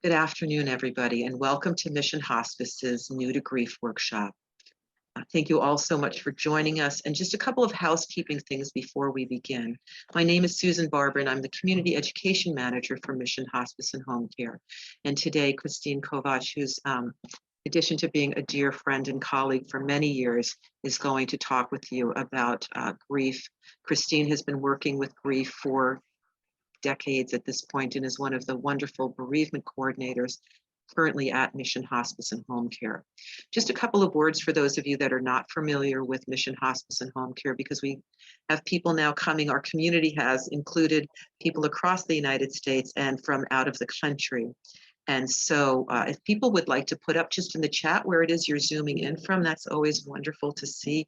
Good afternoon, everybody, and welcome to Mission Hospice's New to Grief workshop. Thank you all so much for joining us. And just a couple of housekeeping things before we begin. My name is Susan Barber, and I'm the Community Education Manager for Mission Hospice and Home Care. And today, Christine Kovach, who's in addition to being a dear friend and colleague for many years, is going to talk with you about grief. Christine has been working with grief for decades at this point and is one of the wonderful bereavement coordinators currently at Mission Hospice and Home Care. Just a couple of words for those of you that are not familiar with Mission Hospice and Home Care, because we have people now coming. Our community has included people across the United States and from out of the country. And so if people would like to put up just in the chat where it is you're zooming in from, that's always wonderful to see.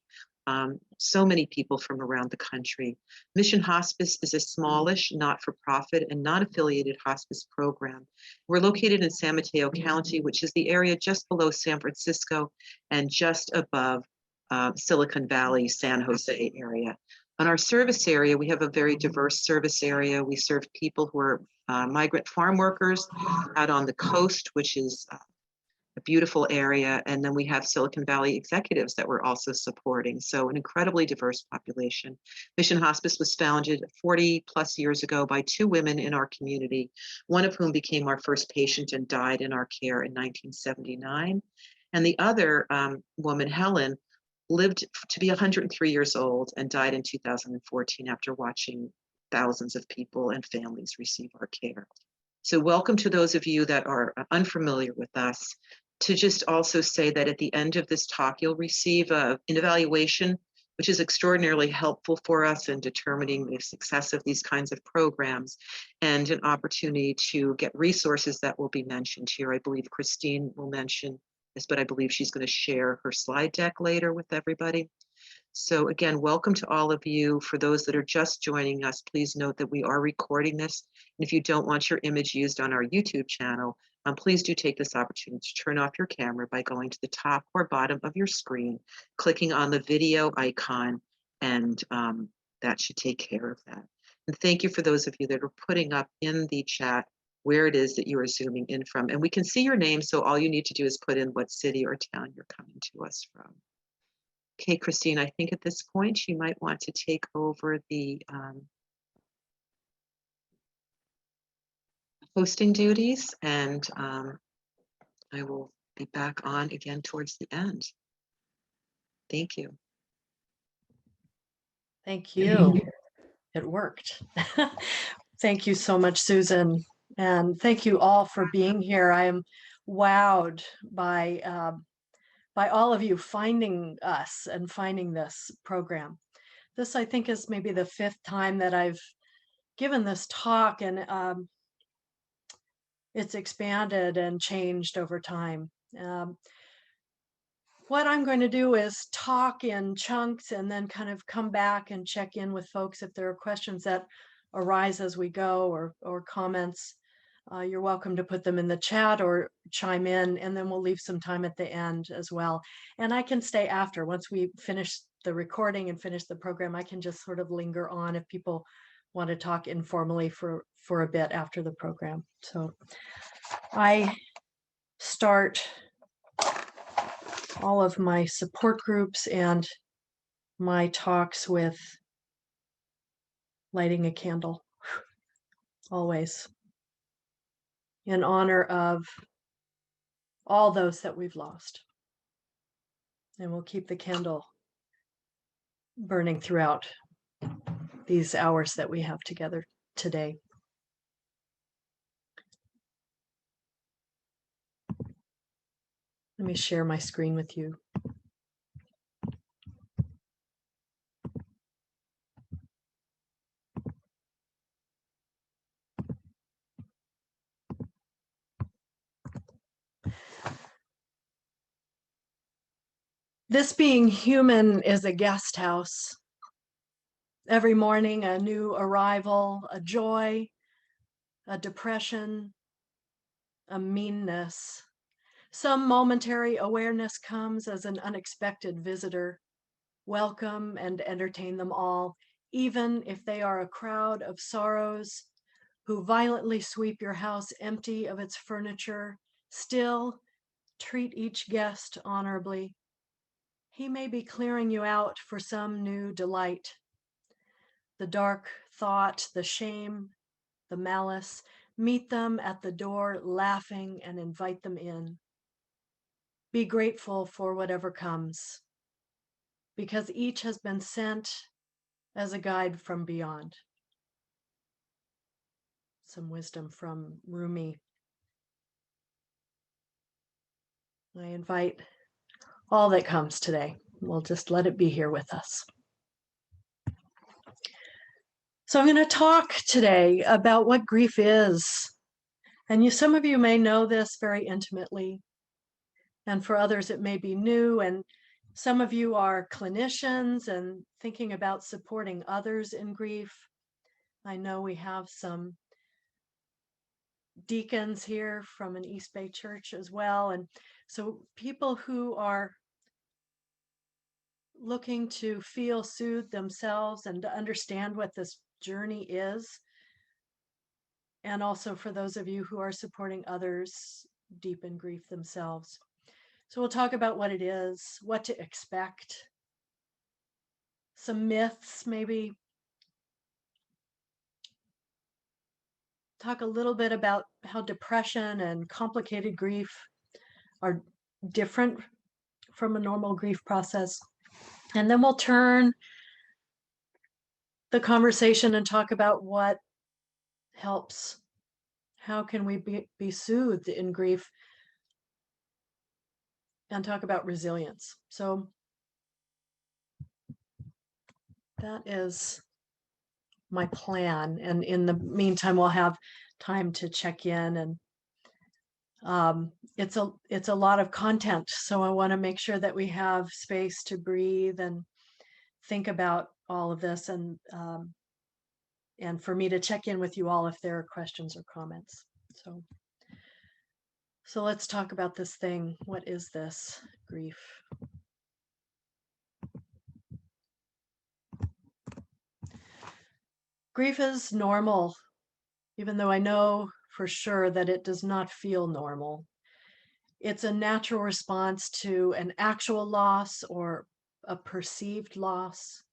So many people from around the country. Mission Hospice is a smallish, not-for-profit and non-affiliated hospice program. We're located in San Mateo County, which is the area just below San Francisco and just above Silicon Valley, San Jose area. On our service area, we have a very diverse service area. We serve people who are migrant farm workers out on the coast, which is a beautiful area. And then we have Silicon Valley executives that we're also supporting. So an incredibly diverse population. Mission Hospice was founded 40 plus years ago by two women in our community, one of whom became our first patient and died in our care in 1979. And the other woman, Helen, lived to be 103 years old and died in 2014 after watching thousands of people and families receive our care. So welcome to those of you that are unfamiliar with us. To just also say that at the end of this talk, you'll receive an evaluation, which is extraordinarily helpful for us in determining the success of these kinds of programs, and an opportunity to get resources that will be mentioned here. I believe Christine will mention this, but I believe she's going to share her slide deck later with everybody. So again, welcome to all of you. For those that are just joining us, please note that we are recording this. And if you don't want your image used on our YouTube channel, please do take this opportunity to turn off your camera by going to the top or bottom of your screen, clicking on the video icon, and that should take care of that. And thank you for those of you that are putting up in the chat where it is that you are zooming in from. And we can see your name, so all you need to do is put in what city or town you're coming to us from. Okay, Christine, I think at this point you might want to take over the hosting duties, and I will be back on again towards the end. Thank you. Thank you. It worked. Thank you so much, Susan. And thank you all for being here. I am wowed by all of you finding us and finding this program. This, I think, is maybe the fifth time that I've given this talk, and it's expanded and changed over time. What I'm going to do is talk in chunks and then kind of come back and check in with folks if there are questions that arise as we go, or comments. You're welcome to put them in the chat or chime in, and then we'll leave some time at the end as well. And I can stay after. Once we finish the recording and finish the program, I can just sort of linger on if people want to talk informally for a bit after the program. So I start all of my support groups and my talks with lighting a candle, always, in honor of all those that we've lost. And we'll keep the candle burning throughout these hours that we have together today. Let me share my screen with you. This being human is a guest house. Every morning, a new arrival, a joy, a depression, a meanness. Some momentary awareness comes as an unexpected visitor. Welcome and entertain them all, even if they are a crowd of sorrows who violently sweep your house empty of its furniture, still treat each guest honorably. He may be clearing you out for some new delight. The dark thought, the shame, the malice, meet them at the door laughing and invite them in. Be grateful for whatever comes, because each has been sent as a guide from beyond. Some wisdom from Rumi. I invite all that comes today. We'll just let it be here with us. So I'm going to talk today about what grief is. And some of you may know this very intimately. And for others, it may be new. And some of you are clinicians and thinking about supporting others in grief. I know we have some deacons here from an East Bay church as well. And so people who are looking to feel soothed themselves and to understand what this journey is. And also for those of you who are supporting others deep in grief themselves. So we'll talk about what it is, what to expect, some myths, maybe talk a little bit about how depression and complicated grief are different from a normal grief process. And then we'll turn the conversation and talk about what helps. How can we be soothed in grief? And talk about resilience. So that is my plan. And in the meantime, we'll have time to check in. And it's a lot of content. So I want to make sure that we have space to breathe and think about all of this, and for me to check in with you all if there are questions or comments. So let's talk about this thing. What is this grief? Grief is normal, even though I know for sure that it does not feel normal. It's a natural response to an actual loss or a perceived loss.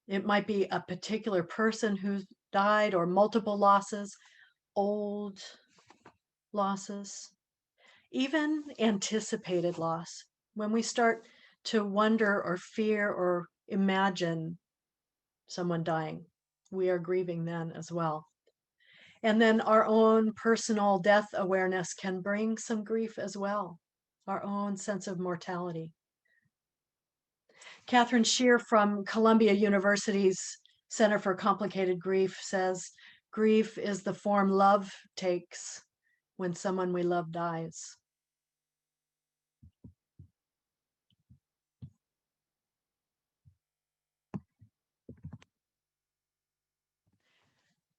It might be a particular person who's died or multiple losses, old losses, even anticipated loss. When we start to wonder or fear or imagine someone dying, we are grieving then as well. And then our own personal death awareness can bring some grief as well, our own sense of mortality. Catherine Shear from Columbia University's Center for Complicated Grief says, grief is the form love takes when someone we love dies.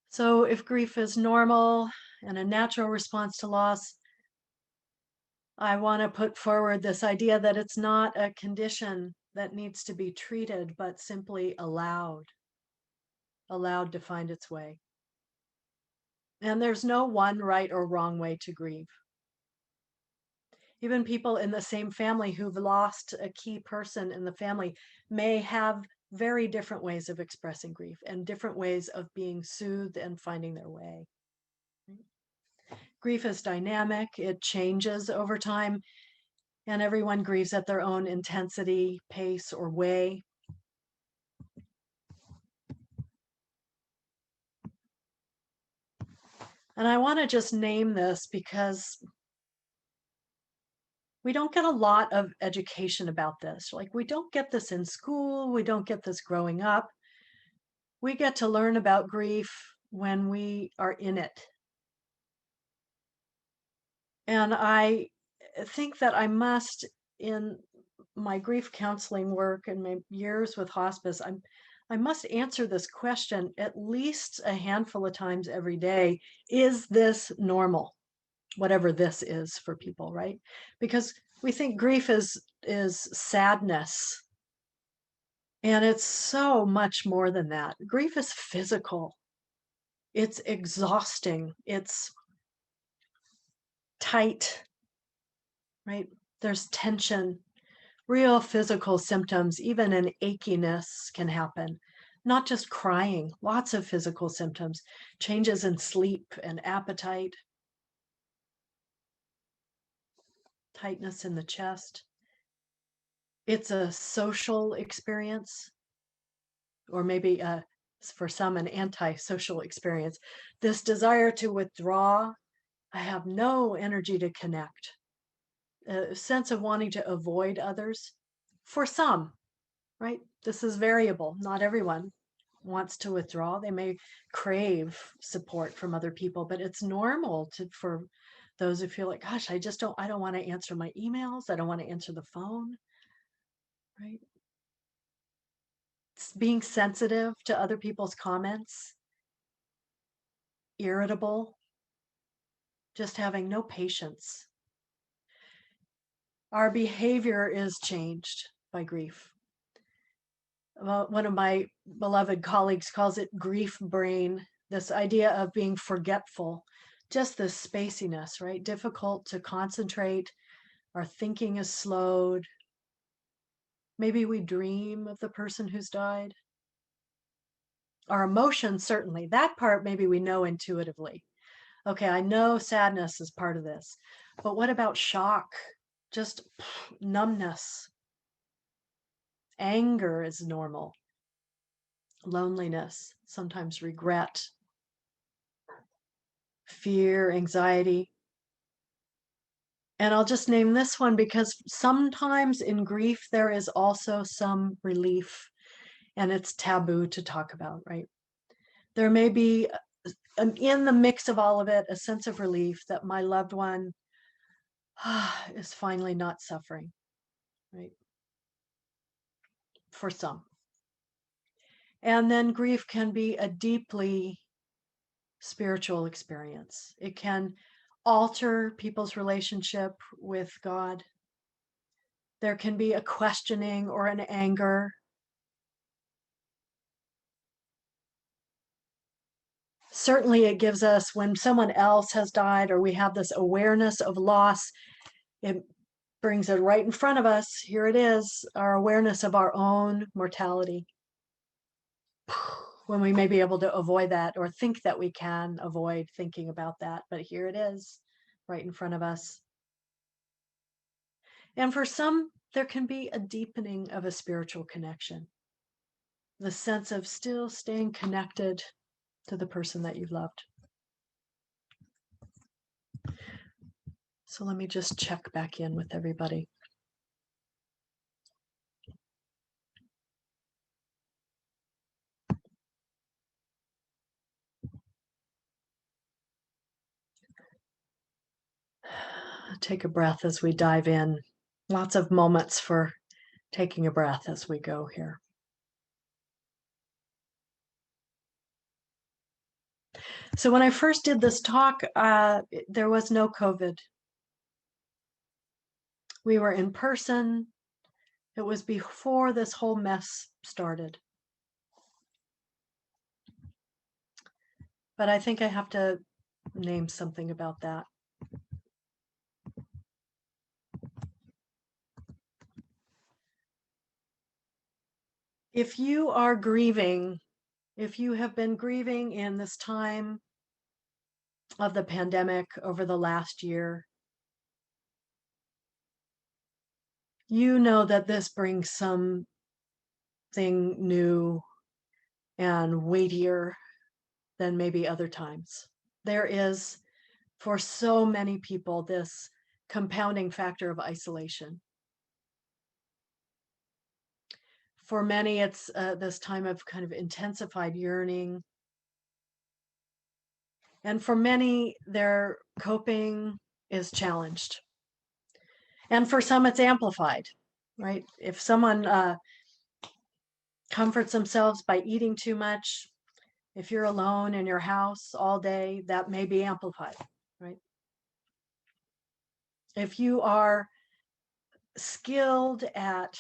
So if grief is normal and a natural response to loss, I want to put forward this idea that it's not a condition that needs to be treated, but simply allowed to find its way. And there's no one right or wrong way to grieve. Even people in the same family who've lost a key person in the family may have very different ways of expressing grief and different ways of being soothed and finding their way. Grief is dynamic, it changes over time, and everyone grieves at their own intensity, pace, or way. And I want to just name this because we don't get a lot of education about this. Like, we don't get this in school, we don't get this growing up. We get to learn about grief when we are in it. And I think that I must, in my grief counseling work and my years with hospice, I must answer this question at least a handful of times every day. Is this normal? Whatever this is for people, right? Because we think grief is sadness. And it's so much more than that. Grief is physical. It's exhausting. It's tight, right? There's tension, real physical symptoms, even an achiness can happen. Not just crying, lots of physical symptoms, changes in sleep and appetite, tightness in the chest. It's a social experience, or maybe for some, an anti-social experience. This desire to withdraw, I have no energy to connect. A sense of wanting to avoid others. For some, right? This is variable. Not everyone wants to withdraw. They may crave support from other people, but it's normal for those who feel like, gosh, I don't want to answer my emails. I don't want to answer the phone, right? It's being sensitive to other people's comments, irritable, just having no patience. Our behavior is changed by grief. One of my beloved colleagues calls it grief brain, this idea of being forgetful, just this spaciness, right? Difficult to concentrate. Our thinking is slowed. Maybe we dream of the person who's died. Our emotions, certainly. That part, maybe we know intuitively. Okay, I know sadness is part of this. But what about shock? Just numbness. Anger is normal. Loneliness, sometimes regret, fear, anxiety. And I'll just name this one because sometimes in grief, there is also some relief, and it's taboo to talk about, right? There may be, in the mix of all of it, a sense of relief that my loved one is finally not suffering, right? For some. And then grief can be a deeply spiritual experience. It can alter people's relationship with God. There can be a questioning or an anger. Certainly, it gives us, when someone else has died or we have this awareness of loss, it brings it right in front of us. Here it is, our awareness of our own mortality. When we may be able to avoid that or think that we can avoid thinking about that, but here it is, right in front of us. And for some, there can be a deepening of a spiritual connection, the sense of still staying connected to the person that you've loved. So let me just check back in with everybody. Take a breath as we dive in. Lots of moments for taking a breath as we go here. So when I first did this talk, there was no COVID. We were in person. It was before this whole mess started. But I think I have to name something about that. If you are grieving, if you have been grieving in this time of the pandemic over the last year, you know that this brings something new and weightier than maybe other times. There is, for so many people, this compounding factor of isolation. For many, it's this time of kind of intensified yearning. And for many, their coping is challenged. And for some, it's amplified, right? If someone comforts themselves by eating too much, if you're alone in your house all day, that may be amplified, right? If you are skilled at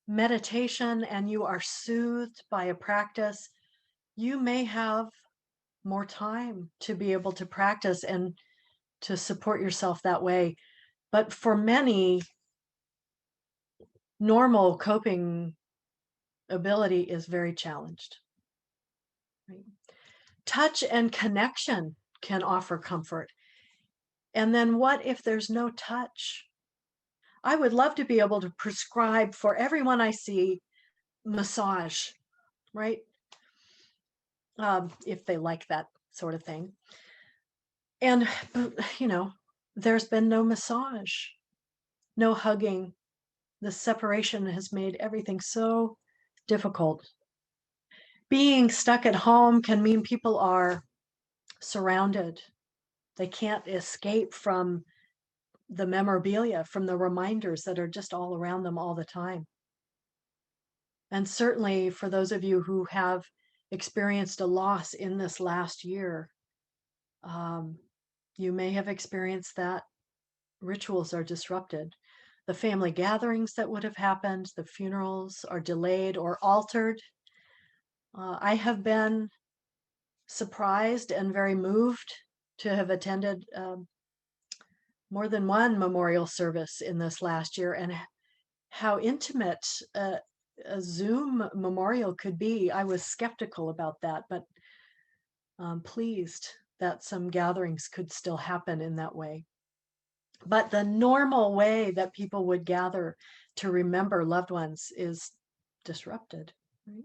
meditation and you are soothed by a practice, you may have more time to be able to practice and to support yourself that way. But for many, normal coping ability is very challenged. Right? Touch and connection can offer comfort. And then what if there's no touch? I would love to be able to prescribe for everyone I see massage, right? If they like that sort of thing. And, there's been no massage, no hugging. The separation has made everything so difficult. Being stuck at home can mean people are surrounded. They can't escape from the memorabilia, from the reminders that are just all around them all the time. And certainly for those of you who have experienced a loss in this last year, you may have experienced that rituals are disrupted. The family gatherings that would have happened, the funerals are delayed or altered. I have been surprised and very moved to have attended more than one memorial service in this last year, and how intimate a Zoom memorial could be. I was skeptical about that, but pleased that some gatherings could still happen in that way. But the normal way that people would gather to remember loved ones is disrupted. Right?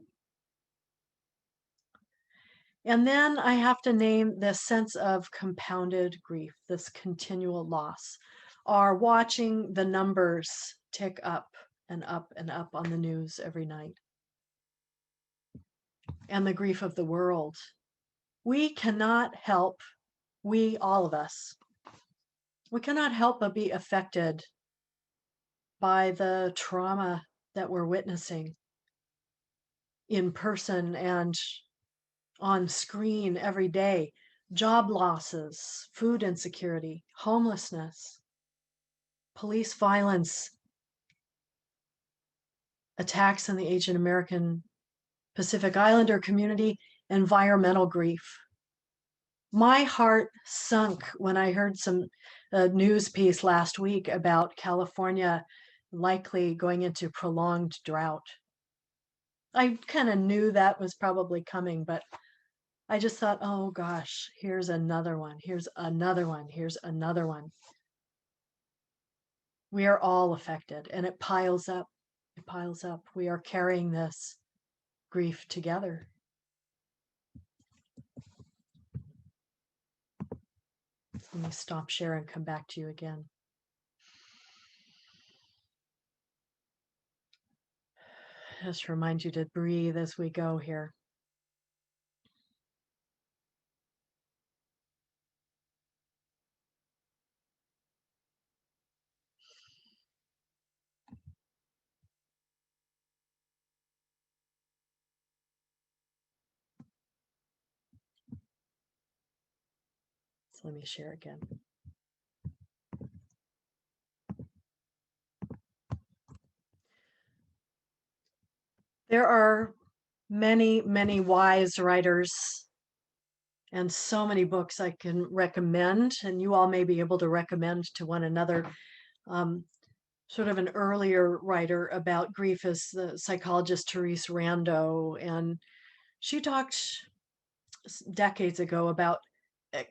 And then I have to name this sense of compounded grief, this continual loss, or watching the numbers tick up and up and up on the news every night. And the grief of the world. We cannot help, all of us, we cannot help but be affected by the trauma that we're witnessing in person and on screen every day. Job losses, food insecurity, homelessness, police violence, attacks in the Asian American Pacific Islander community, environmental grief. My heart sunk when I heard some news piece last week about California likely going into prolonged drought. I kind of knew that was probably coming, but I just thought, oh gosh, here's another one, here's another one, here's another one. We are all affected, and it piles up. It piles up. We are carrying this grief together. Let me stop share and come back to you again. Just remind you to breathe as we go here. So let me share again. There are many, many wise writers and so many books I can recommend, and you all may be able to recommend to one another. Sort of an earlier writer about grief is the psychologist Therese Rando, and she talked decades ago about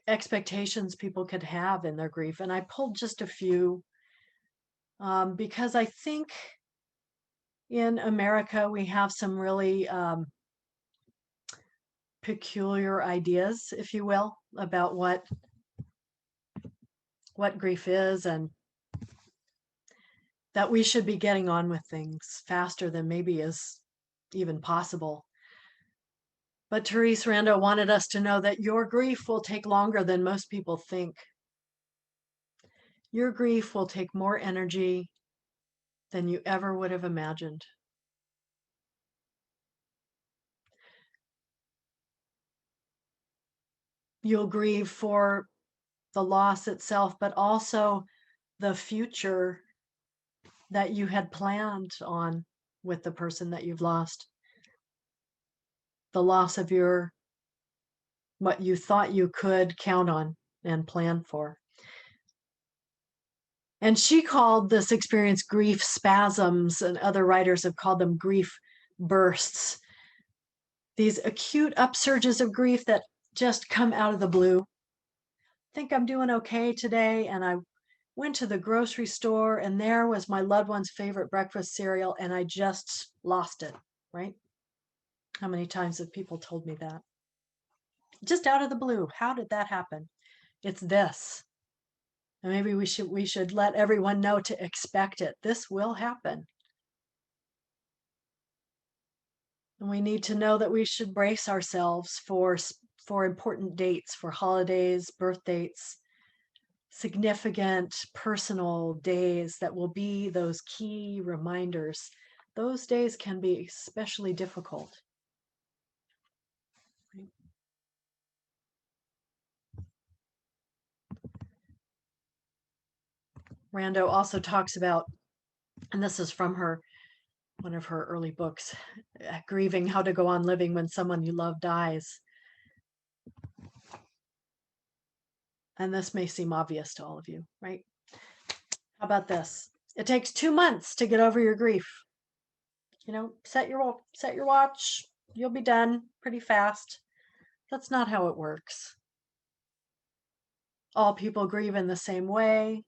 expectations people could have in their grief, and I pulled just a few because I think in America we have some really peculiar ideas, if you will, about what grief is, and that we should be getting on with things faster than maybe is even possible. But Therese Rando wanted us to know that your grief will take longer than most people think. Your grief will take more energy than you ever would have imagined. You'll grieve for the loss itself, but also the future that you had planned on with the person that you've lost. The loss of your what you thought you could count on and plan for. And she called this experience grief spasms, and other writers have called them grief bursts. These acute upsurges of grief that just come out of the blue. Think I'm doing okay today, and I went to the grocery store, and there was my loved one's favorite breakfast cereal, and I just lost it, right? How many times have people told me that? Just out of the blue. How did that happen? It's this. And maybe we should let everyone know to expect it. This will happen. And we need to know that we should brace ourselves for important dates, for holidays, birth dates, significant personal days that will be those key reminders. Those days can be especially difficult. Rando also talks about, and this is from one of her early books, Grieving, How to Go On Living When Someone You Love Dies. And this may seem obvious to all of you, right? How about this? It takes 2 months to get over your grief. You know, set your watch. You'll be done pretty fast. That's not how it works. All people grieve in the same way.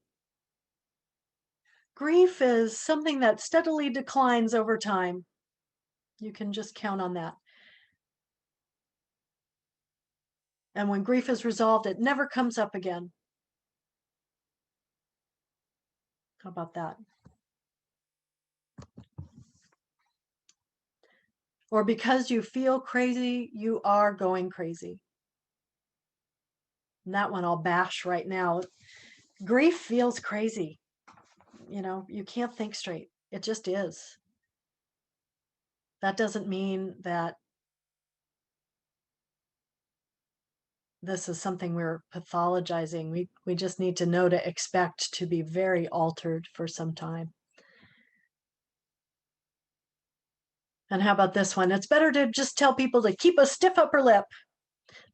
Grief is something that steadily declines over time. You can just count on that. And when grief is resolved, it never comes up again. How about that? Or because you feel crazy, you are going crazy. And that one I'll bash right now. Grief feels crazy. You know, you can't think straight. It just is. That doesn't mean that this is something we're pathologizing. We just need to know to expect to be very altered for some time. And how about this one? It's better to just tell people to keep a stiff upper lip.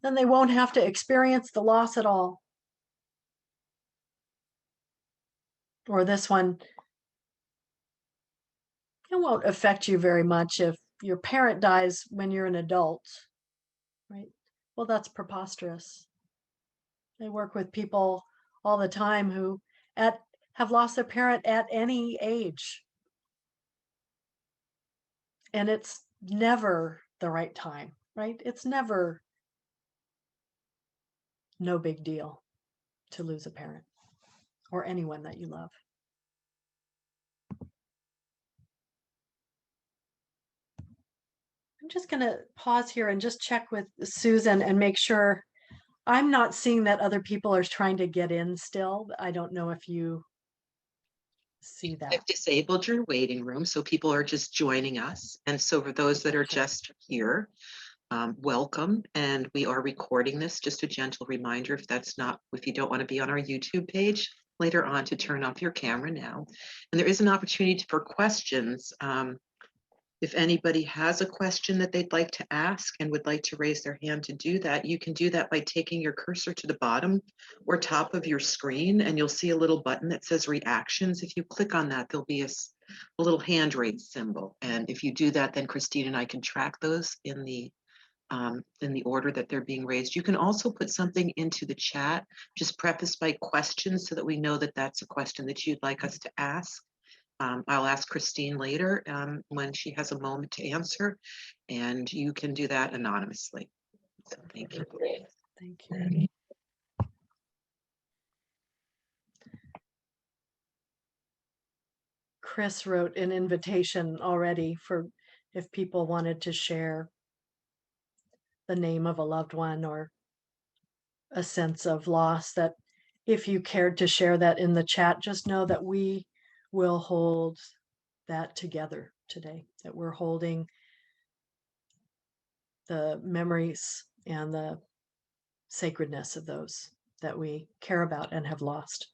Then they won't have to experience the loss at all. Or this one, it won't affect you very much if your parent dies when you're an adult, right? Well, that's preposterous. I work with people all the time who have lost their parent at any age. And it's never the right time, right? It's never no big deal to lose a parent or anyone that you love. I'm just going to pause here and just check with Susan and make sure. I'm not seeing that other people are trying to get in still. I don't know if you see that. I've disabled your waiting room, so people are just joining us. And so for those that are just here, welcome. And we are recording this. Just a gentle reminder, if you don't want to be on our YouTube page later on, to turn off your camera now. And there is an opportunity for questions. If anybody has a question that they'd like to ask and would like to raise their hand to do that, you can do that by taking your cursor to the bottom or top of your screen, and you'll see a little button that says reactions. If you click on that, there'll be a little hand raise symbol. And if you do that, then Christine and I can track those in the order that they're being raised. You can also put something into the chat, just prefaced by questions, so that we know that that's a question that you'd like us to ask. I'll ask Christine later when she has a moment to answer, and you can do that anonymously. So thank you. Thank you. Chris wrote an invitation already for if people wanted to share the name of a loved one or a sense of loss, that if you cared to share that in the chat, just know that we will hold that together today, that we're holding the memories and the sacredness of those that we care about and have lost.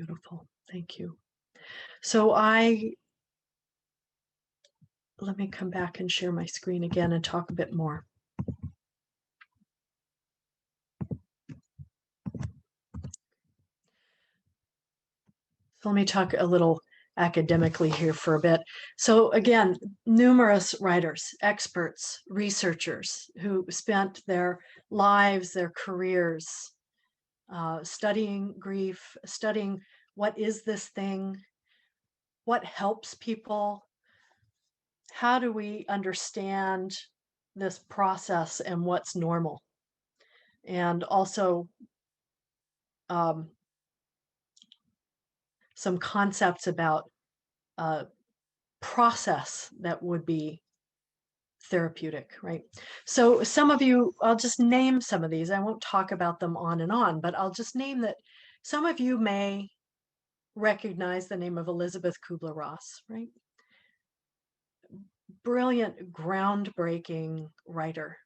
Beautiful. Thank you. So let me come back and share my screen again and talk a bit more. So let me talk a little academically here for a bit. So again, numerous writers, experts, researchers who spent their lives, their careers studying grief, studying what is this thing, what helps people, how do we understand this process and what's normal, and also um, some concepts about process that would be therapeutic, right? So some of you, I'll just name some of these. I won't talk about them on and on, but I'll just name that some of you may recognize the name of Elizabeth Kubler-Ross, right? Brilliant, groundbreaking writer.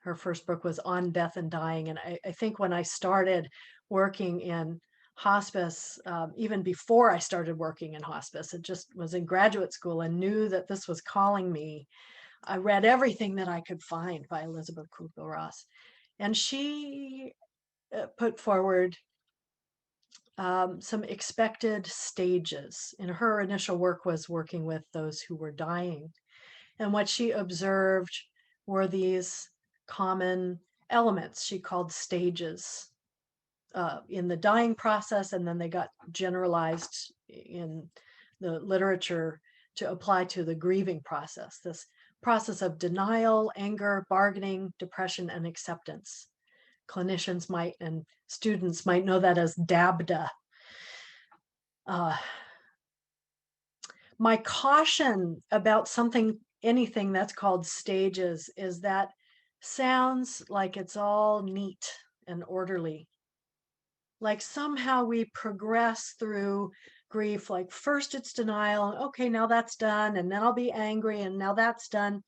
Her first book was On Death and Dying. And I think when I started working in hospice, even before I started working in hospice, it just was in graduate school and knew that this was calling me. I read everything that I could find by Elizabeth Kubler-Ross. And she put forward some expected stages. And her initial work was working with those who were dying. And what she observed were these common elements she called stages in the dying process, and then they got generalized in the literature to apply to the grieving process, this process of denial, anger, bargaining, depression, and acceptance. Clinicians might and students might know that as DABDA. My caution about anything that's called stages is that sounds like it's all neat and orderly. Like somehow we progress through grief, like first it's denial, okay, now that's done, and then I'll be angry, and now that's done.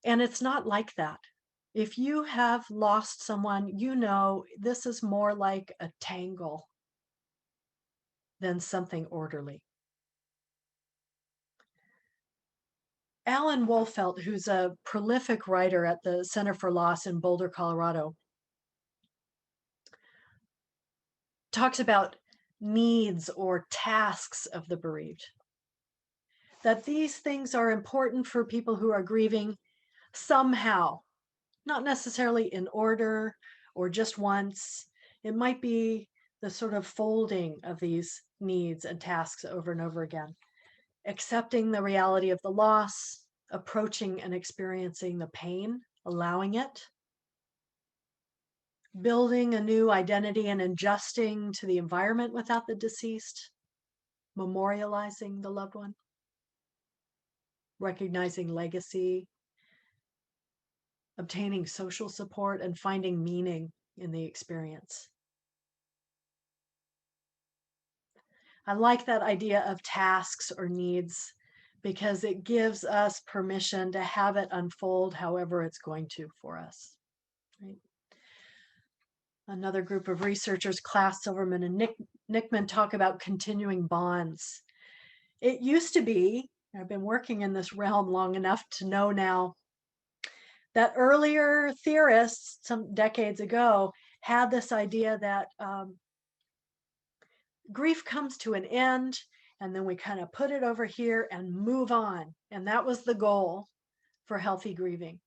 And it's not like that. If you have lost someone, you know this is more like a tangle than something orderly. Alan Wolfelt, who's a prolific writer at the Center for Loss in Boulder, Colorado, talks about needs or tasks of the bereaved. That these things are important for people who are grieving somehow, not necessarily in order or just once. It might be the sort of folding of these needs and tasks over and over again. Accepting the reality of the loss, approaching and experiencing the pain, allowing it, building a new identity and adjusting to the environment without the deceased, memorializing the loved one, recognizing legacy, obtaining social support, and finding meaning in the experience. I like that idea of tasks or needs because it gives us permission to have it unfold however it's going to for us. Right? Another group of researchers, Klaas, Silverman, and Nickman, talk about continuing bonds. It used to be, I've been working in this realm long enough to know now, that earlier theorists, some decades ago, had this idea that grief comes to an end, and then we kind of put it over here and move on. And that was the goal for healthy grieving.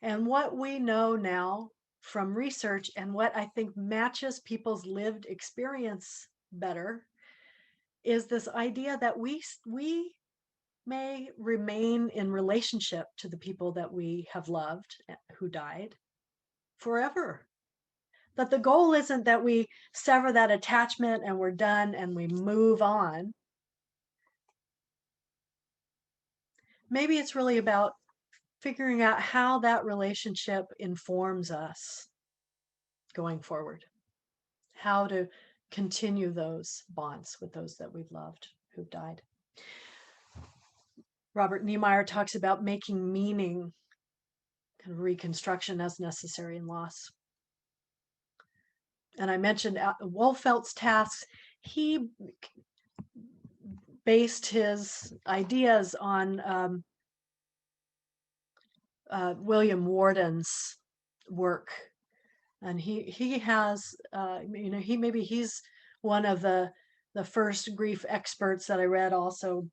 And what we know now from research and what I think matches people's lived experience better is this idea that we may remain in relationship to the people that we have loved who died forever. That the goal isn't that we sever that attachment and we're done and we move on. Maybe it's really about figuring out how that relationship informs us going forward, how to continue those bonds with those that we've loved who've died. Robert Niemeyer talks about making meaning, kind of reconstruction as necessary in loss. And I mentioned Wolfelt's tasks. He based his ideas on William Worden's work, and he has he's one of the first grief experts that I read also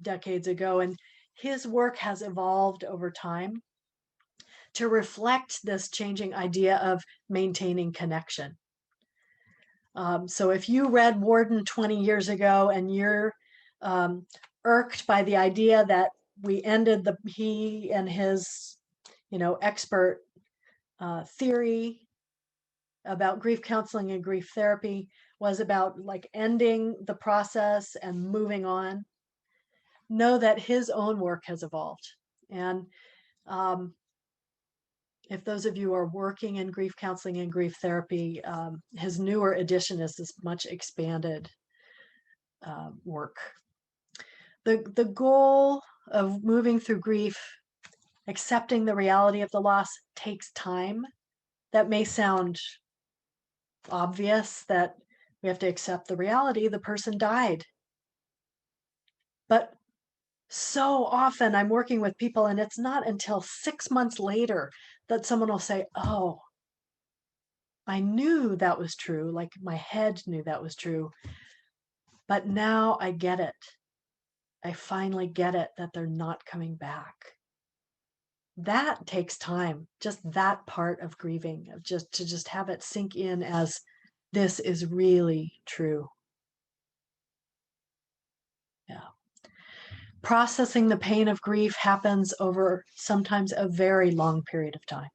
decades ago, and his work has evolved over time to reflect this changing idea of maintaining connection. So if you read Warden 20 years ago and you're irked by the idea that we ended he and his, expert theory about grief counseling and grief therapy was about like ending the process and moving on, know that his own work has evolved. And if those of you are working in grief counseling and grief therapy, his newer edition is this much expanded work. The goal of moving through grief, accepting the reality of the loss, takes time. That may sound obvious, that we have to accept the reality the person died. But so often I'm working with people and it's not until 6 months later that someone will say, "Oh, I knew that was true. Like my head knew that was true. But now I get it. I finally get it that they're not coming back." That takes time, just that part of grieving, of just have it sink in as this is really true. Yeah. Processing the pain of grief happens over sometimes a very long period of time.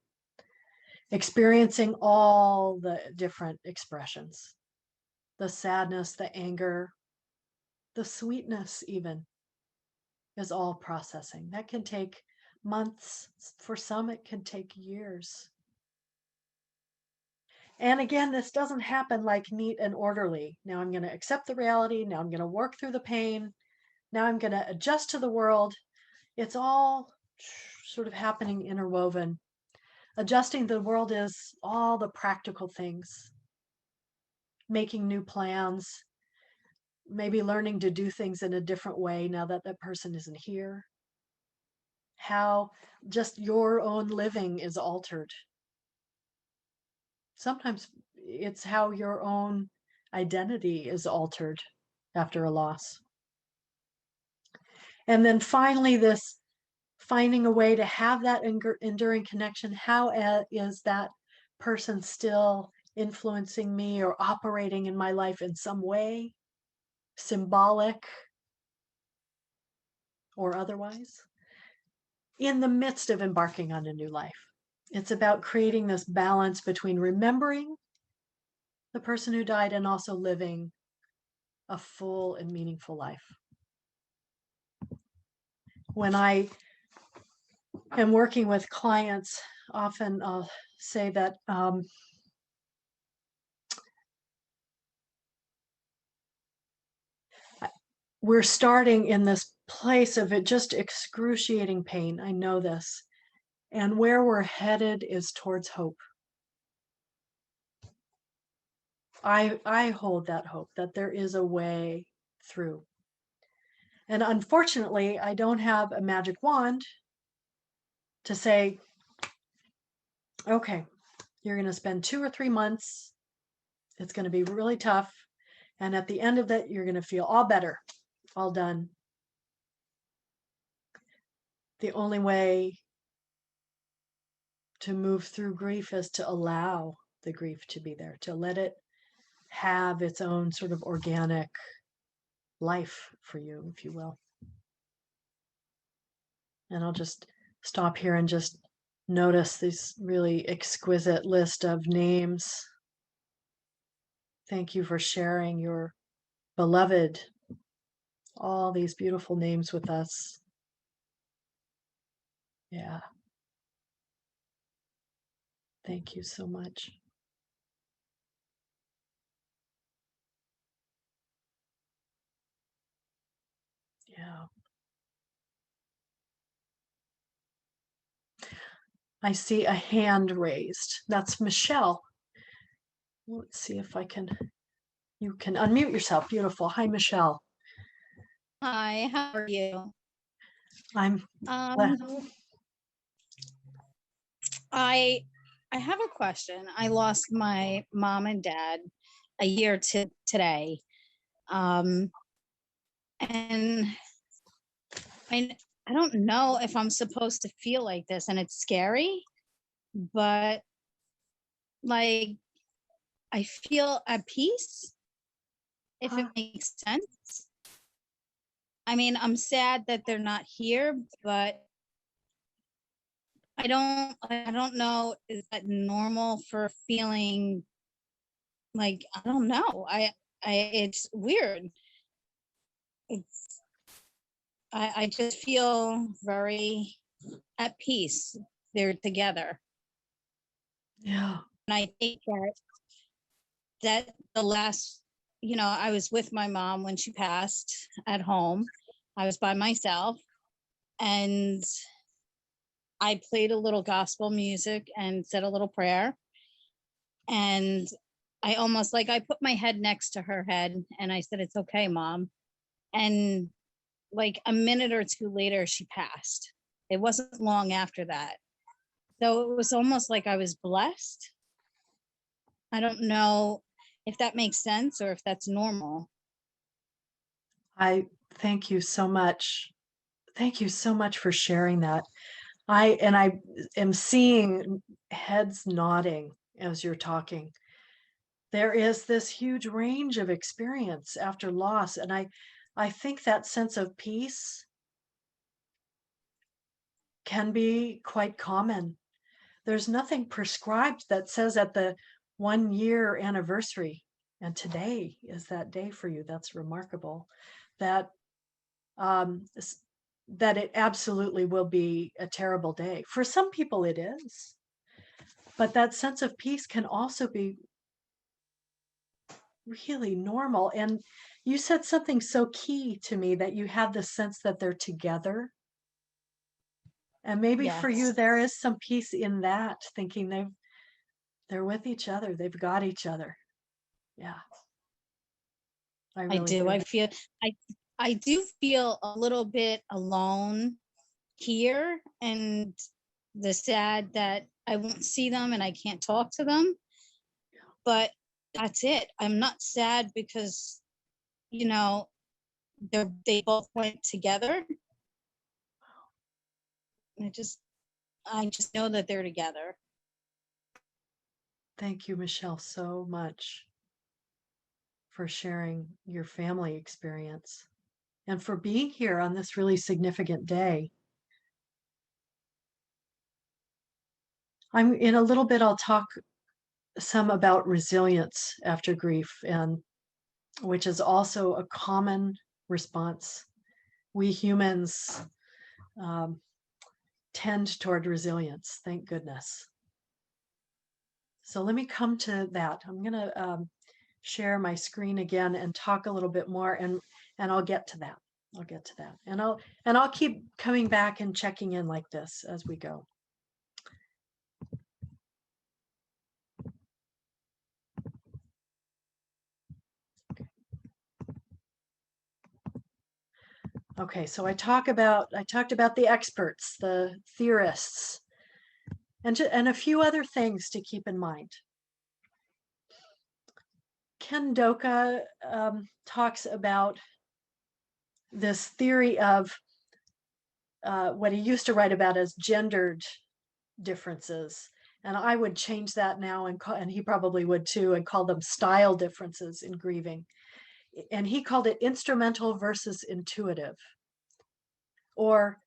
Experiencing all the different expressions, the sadness, the anger, the sweetness even, is all processing. That can take months. For some, it can take years. And again, this doesn't happen like neat and orderly. Now I'm going to accept the reality. Now I'm going to work through the pain. Now I'm going to adjust to the world. It's all sort of happening interwoven. Adjusting to the world is all the practical things, making new plans, maybe learning to do things in a different way now that that person isn't here. How just your own living is altered. Sometimes it's how your own identity is altered after a loss. And then finally, this finding a way to have that enduring connection. How is that person still influencing me or operating in my life in some way, symbolic or otherwise, in the midst of embarking on a new life? It's about creating this balance between remembering the person who died and also living a full and meaningful life. When I am working with clients, often I'll say that we're starting in this place of it just excruciating pain. I know this. And where we're headed is towards hope. I hold that hope that there is a way through. And unfortunately, I don't have a magic wand to say, okay, you're going to spend 2 or 3 months. It's going to be really tough. And at the end of it, you're going to feel all better, all done. The only way to move through grief is to allow the grief to be there, to let it have its own sort of organic life for you, if you will. And I'll just stop here and just notice this really exquisite list of names. Thank you for sharing your beloved, all these beautiful names with us. Yeah. Thank you so much. Yeah. I see a hand raised. That's Michelle. Let's see if you can unmute yourself. Beautiful. Hi, Michelle. Hi, how are you? I'm I have a question. I lost my mom and dad a year to today. And I don't know if I'm supposed to feel like this, and it's scary, but like I feel at peace, if it makes sense. I mean, I'm sad that they're not here, but I don't know, is that normal for feeling like, I don't know. It's weird. It's I just feel very at peace. They're together. yeah. And I think that the last, I was with my mom when she passed at home. I was by myself, and I played a little gospel music and said a little prayer. And I almost, like, I put my head next to her head and I said, "It's okay, Mom." And like a minute or two later, she passed. It wasn't long after that. So it was almost like I was blessed. I don't know if that makes sense or if that's normal. I thank you so much. Thank you so much for sharing that. I am seeing heads nodding as you're talking. There is this huge range of experience after loss, and I think that sense of peace can be quite common. There's nothing prescribed that says at the 1 year anniversary, and today is that day for you. That's remarkable. That um, that it absolutely will be a terrible day. For some people, it is. But that sense of peace can also be really normal. And you said something so key to me, that you have the sense that they're together. And maybe for you, Yes, there is some peace in that, thinking they're with each other, they've got each other. Yeah, I I really do. do. I I do feel a little bit alone here, and the sad that I won't see them and I can't talk to them. But that's it. I'm not sad because, you know, they both went together. I just know that they're together. Thank you, Michelle, so much for sharing your family experience and for being here on this really significant day. In a little bit, I'll talk some about resilience after grief, and which is also a common response. We humans um, tend toward resilience, thank goodness. So let me come to that. I'm going to share my screen again and talk a little bit more, and I'll get to that. I'll get to that, and I'll keep coming back and checking in like this as we go. Okay, so I talked about the experts, the theorists, and a few other things to keep in mind. Ken Doka talks about this theory of what he used to write about as gendered differences, and I would change that now, and he probably would too, and call them style differences in grieving. And he called it instrumental versus intuitive, or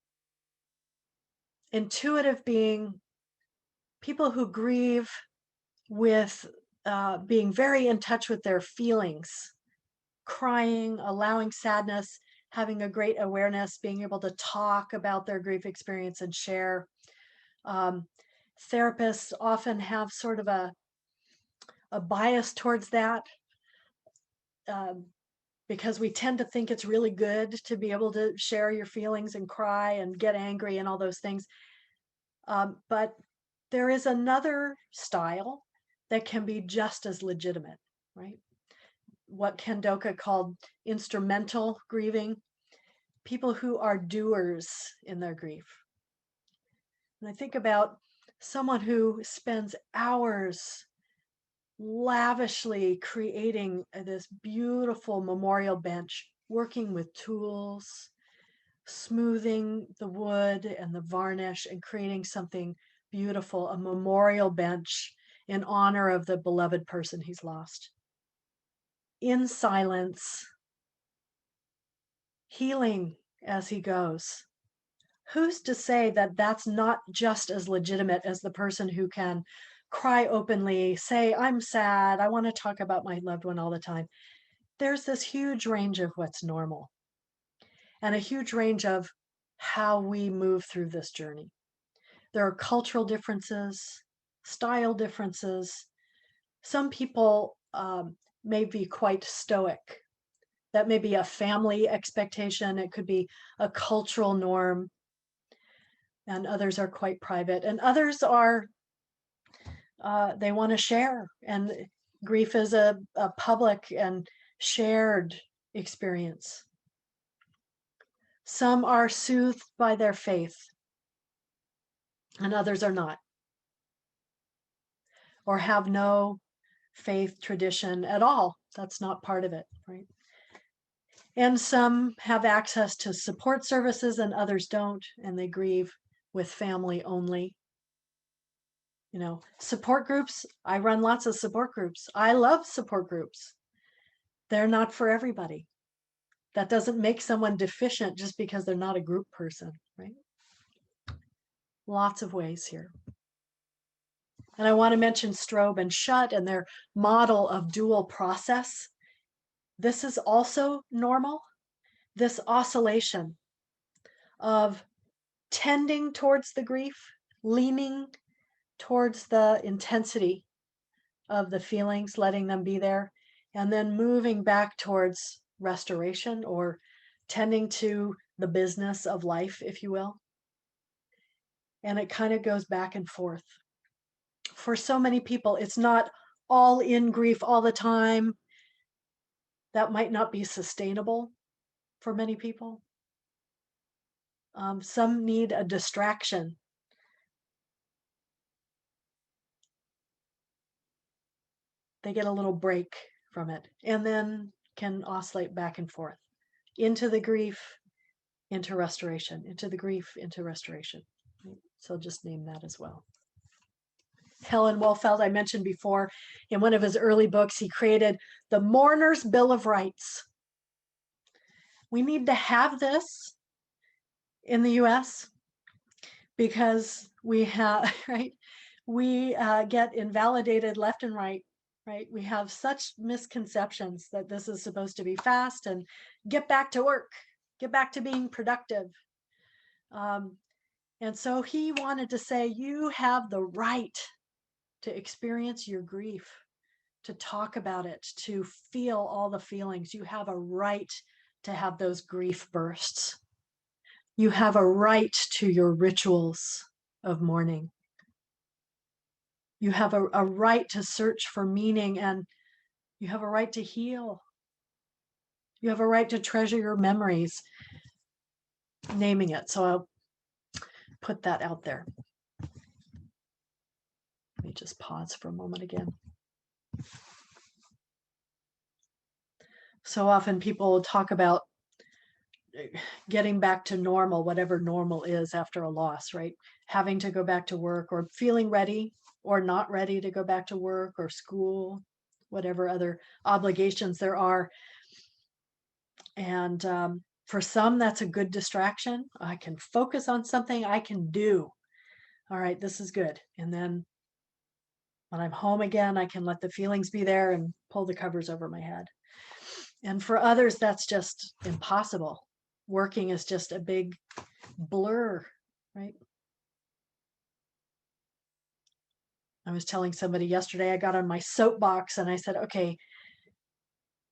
intuitive being people who grieve with being very in touch with their feelings, crying, allowing sadness, having a great awareness, being able to talk about their grief experience and share. Therapists often have sort of a bias towards that, because we tend to think it's really good to be able to share your feelings and cry and get angry and all those things. But there is another style that can be just as legitimate, right? What Ken Doka called instrumental grieving, people who are doers in their grief. And I think about someone who spends hours lavishly creating this beautiful memorial bench, working with tools, smoothing the wood and the varnish and creating something beautiful, a memorial bench in honor of the beloved person he's lost. In silence, healing as he goes. Who's to say that that's not just as legitimate as the person who can cry openly, say, I'm sad, I want to talk about my loved one all the time? There's this huge range of what's normal and a huge range of how we move through this journey. There are cultural differences, style differences. Some people may be quite stoic. That may be a family expectation. It could be a cultural norm. And others are quite private. And others are, they want to share. And grief is a public and shared experience. Some are soothed by their faith, and others are not, or have no faith tradition at all. That's not part of it, right? And some have access to support services and others don't, and they grieve with family only. You know, support groups, I run lots of support groups. I love support groups. They're not for everybody. That doesn't make someone deficient just because they're not a group person, right? Lots of ways here. And I want to mention Strobe and Shutt and their model of dual process. This is also normal. This oscillation of tending towards the grief, leaning towards the intensity of the feelings, letting them be there, and then moving back towards restoration or tending to the business of life, if you will. And it kind of goes back and forth. For so many people, it's not all in grief all the time. That might not be sustainable for many people. Some need a distraction. They get a little break from it and then can oscillate back and forth into the grief, into restoration, into the grief, into restoration. So just name that as well. Helen Wolfeld, I mentioned before, in one of his early books, he created the Mourner's Bill of Rights. We need to have this in the US because we have, right? We get invalidated left and right, right? We have such misconceptions that this is supposed to be fast and get back to work, get back to being productive. And so he wanted to say, you have the right to experience your grief, to talk about it, to feel all the feelings. You have a right to have those grief bursts. You have a right to your rituals of mourning. You have a right to search for meaning, and you have a right to heal. You have a right to treasure your memories, naming it. So I'll put that out there. Let me just pause for a moment again. So often people talk about getting back to normal, whatever normal is after a loss, right? Having to go back to work or feeling ready or not ready to go back to work or school, whatever other obligations there are. And for some, that's a good distraction. I can focus on something I can do. All right, this is good. And then when I'm home again, I can let the feelings be there and pull the covers over my head. And for others, that's just impossible. Working is just a big blur, right? I was telling somebody yesterday, I got on my soapbox and I said, okay,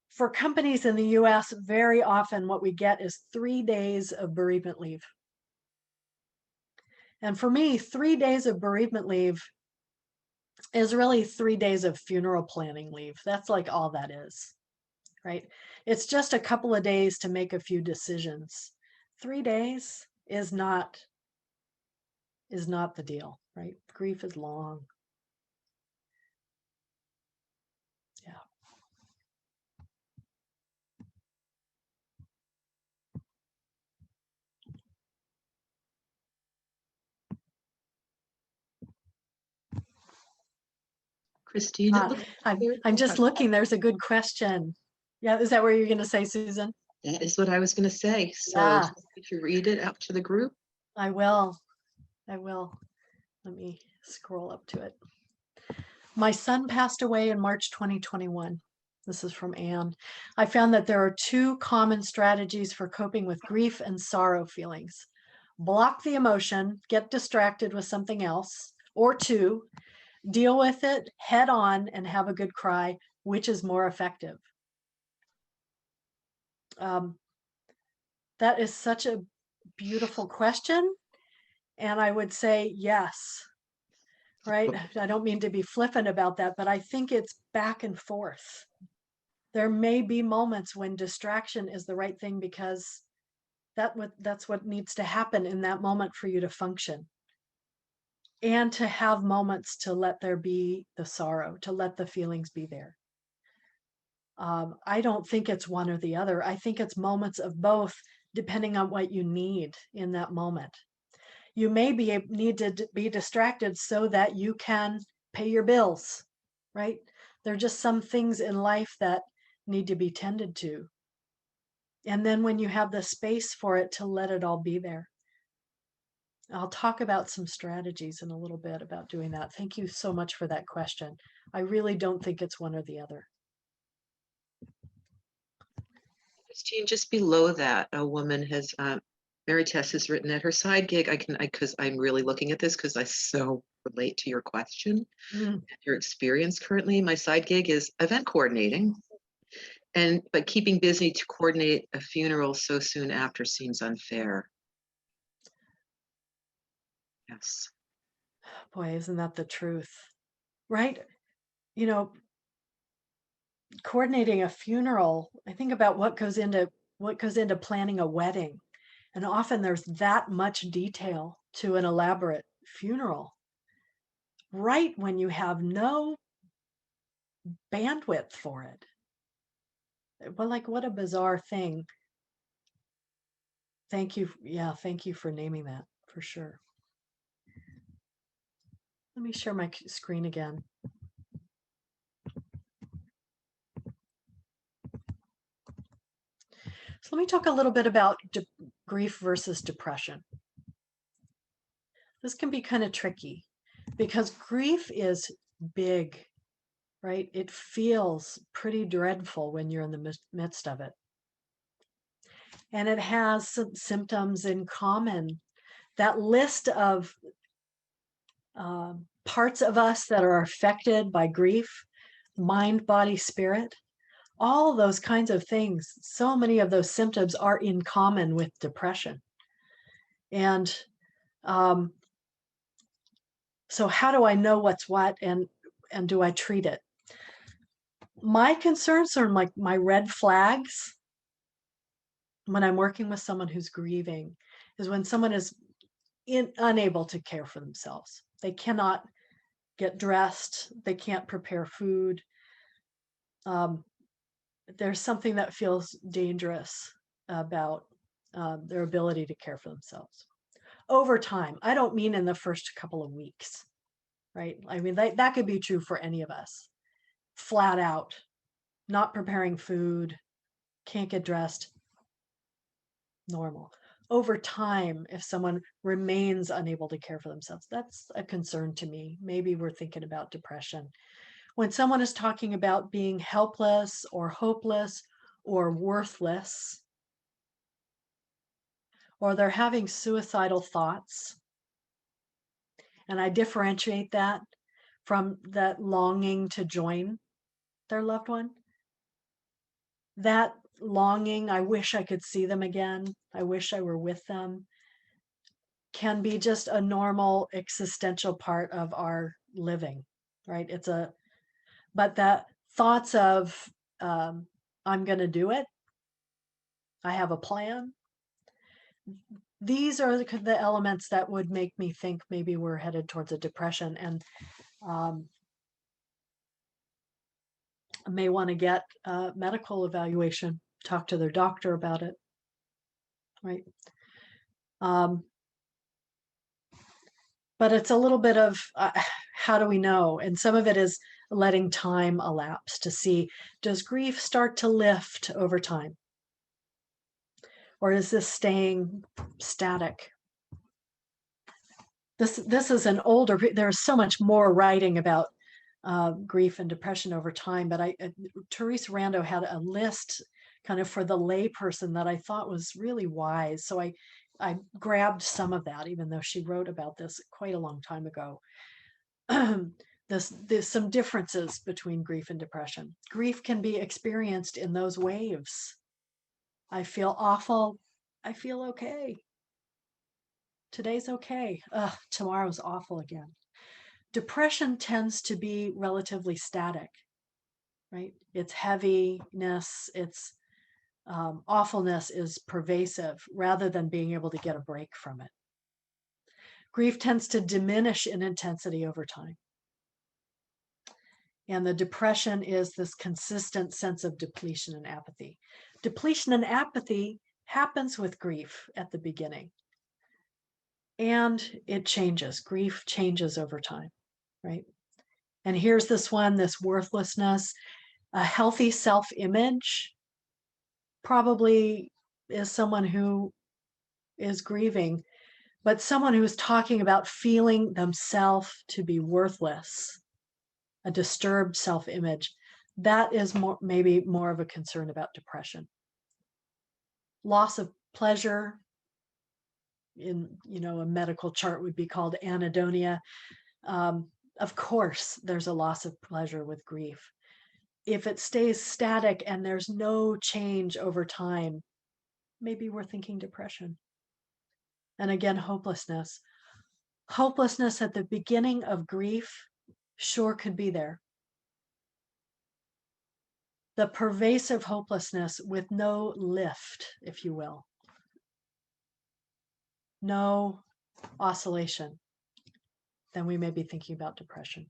for companies in the US, very often what we get is 3 days of bereavement leave. And for me, 3 days of bereavement leave is really 3 days of funeral planning leave. That's like all that is, right? It's just a couple of days to make a few decisions. 3 days is not the deal, right? Grief is long. Yeah. Christine, it looks I'm just looking. There's a good question. Yeah, is that what you're going to say, Susan? that is what I was going to say. So Yeah. if you read it out to the group. I will. Let me scroll up to it. My son passed away in March 2021. This is from Anne. I found that there are two common strategies for coping with grief and sorrow feelings. Block the emotion, get distracted with something else, or two, deal with it head on and have a good cry, which is more effective. That is such a beautiful question. And I would say yes, right? I don't mean to be flippant about that, but I think it's back and forth. There may be moments when distraction is the right thing because that's what needs to happen in that moment for you to function. And to have moments to let there be the sorrow, to let the feelings be there. I don't think it's one or the other. I think it's moments of both, depending on what you need in that moment. You may need to be distracted so that you can pay your bills, right? There are just some things in life that need to be tended to. And then when you have the space for it, to let it all be there. I'll talk about some strategies in a little bit about doing that. Thank you so much for that question. I really don't think it's one or the other. Christine, just below that, a woman has, Mary Tess has written that her side gig, because I'm really looking at this because I so relate to your question, your experience currently. My side gig is event coordinating, but keeping busy to coordinate a funeral so soon after seems unfair. Yes. Boy, isn't that the truth, right? You know, coordinating a funeral, I think about what goes into planning a wedding. And often there's that much detail to an elaborate funeral, right when you have no bandwidth for it. Well, like, what a bizarre thing. Thank you. Yeah, thank you for naming that, for sure. Let me share my screen again. So let me talk a little bit about grief versus depression. This can be kind of tricky because grief is big, right? It feels pretty dreadful when you're in the midst of it. And it has some symptoms in common. That list of parts of us that are affected by grief, mind, body, spirit, all those kinds of things, so many of those symptoms are in common with depression. And so how do I know what's what, and do I treat it? My concerns are like my red flags when I'm working with someone who's grieving is when someone is unable to care for themselves. They cannot get dressed. They can't prepare food. There's something that feels dangerous about their ability to care for themselves. Over time, I don't mean in the first couple of weeks, right? I mean, that could be true for any of us. Flat out, not preparing food, can't get dressed, normal. Over time, if someone remains unable to care for themselves, that's a concern to me. Maybe we're thinking about depression. When someone is talking about being helpless or hopeless or worthless, or they're having suicidal thoughts, and I differentiate that from that longing to join their loved one. That longing, I wish I could see them again, I wish I were with them, can be just a normal existential part of our living, right? But that thoughts of, I'm going to do it. I have a plan. These are the elements that would make me think maybe we're headed towards a depression, and um, may want to get a medical evaluation, talk to their doctor about it, right? Um, but it's a little bit of how do we know? And some of it is letting time elapse to see, does grief start to lift over time? Or is this staying static? This is an older, there's so much more writing about grief and depression over time, but Therese Rando had a list kind of for the layperson that I thought was really wise. So I grabbed some of that, even though she wrote about this quite a long time ago. There's some differences between grief and depression. Grief can be experienced in those waves. I feel awful. I feel okay. Today's okay. Tomorrow's awful again. Depression tends to be relatively static, right? Its heaviness, its awfulness is pervasive rather than being able to get a break from it. Grief tends to diminish in intensity over time. And the depression is this consistent sense of depletion and apathy. Depletion and apathy happens with grief at the beginning. And it changes. Grief changes over time, right? And here's this one, this worthlessness. A healthy self-image probably is someone who is grieving, but someone who is talking about feeling themselves to be worthless, a disturbed self-image, that is maybe more of a concern about depression. Loss of pleasure in, a medical chart would be called anhedonia. Of course, there's a loss of pleasure with grief. If it stays static and there's no change over time, maybe we're thinking depression. And again, hopelessness. Hopelessness at the beginning of grief sure could be there. The pervasive hopelessness with no lift, if you will. No oscillation. Then we may be thinking about depression.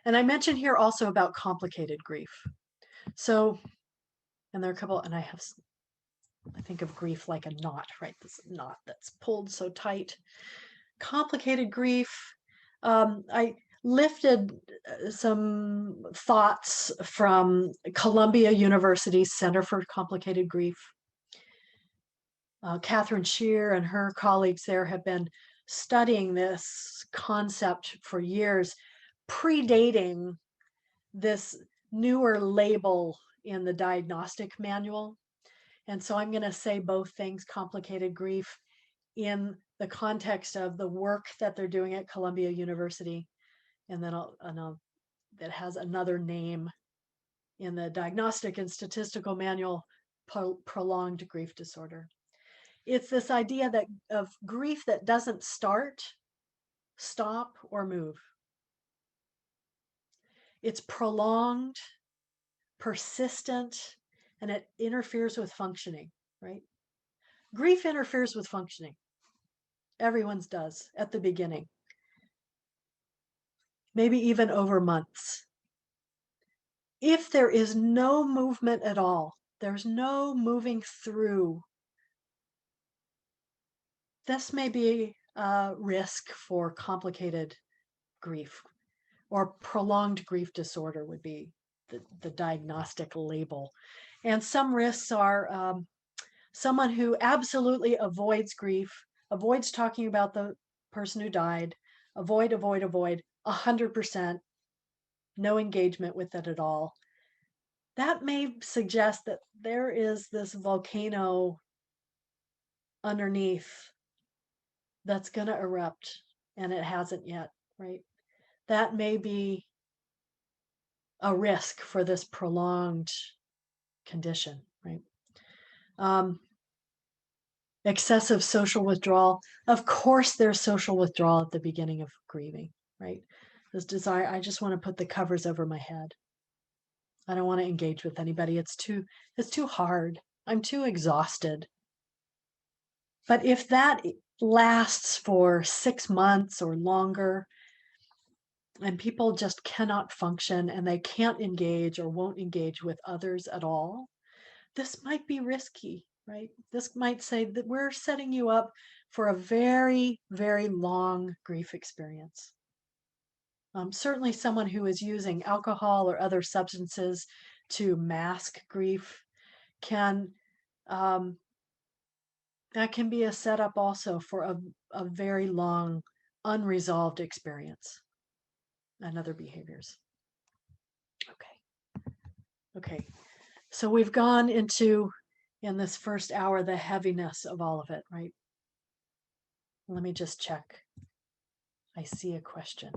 And I mentioned here also about complicated grief. So, and there are a couple, and I think of grief like a knot, right? This knot that's pulled so tight. Complicated grief. I lifted some thoughts from Columbia University's Center for Complicated Grief. Catherine Shear and her colleagues there have been studying this concept for years, predating this newer label in the diagnostic manual. And so I'm going to say both things, complicated grief, in the context of the work that they're doing at Columbia University. And then that has another name in the diagnostic and statistical manual, prolonged grief disorder. It's this idea of grief that doesn't start, stop, or move. It's prolonged, persistent, and it interferes with functioning, right? Grief interferes with functioning. Everyone's does at the beginning. Maybe even over months. If there is no movement at all, there's no moving through, this may be a risk for complicated grief, or prolonged grief disorder would be the diagnostic label. And some risks are someone who absolutely avoids grief, avoids talking about the person who died, avoid, 100%, no engagement with it at all. That may suggest that there is this volcano underneath that's going to erupt, and it hasn't yet, right? That may be a risk for this prolonged condition, right? Excessive social withdrawal. Of course, there's social withdrawal at the beginning of grieving, right? This desire, I just want to put the covers over my head. I don't want to engage with anybody. It's too hard. I'm too exhausted. But if that lasts for 6 months or longer, and people just cannot function and they can't engage or won't engage with others at all, this might be risky, right? This might say that we're setting you up for a very, very long grief experience. Certainly, someone who is using alcohol or other substances to mask grief can that can be a setup also for a very long unresolved experience and other behaviors. Okay. So we've gone into, in this first hour, the heaviness of all of it, right? Let me just check. I see a question.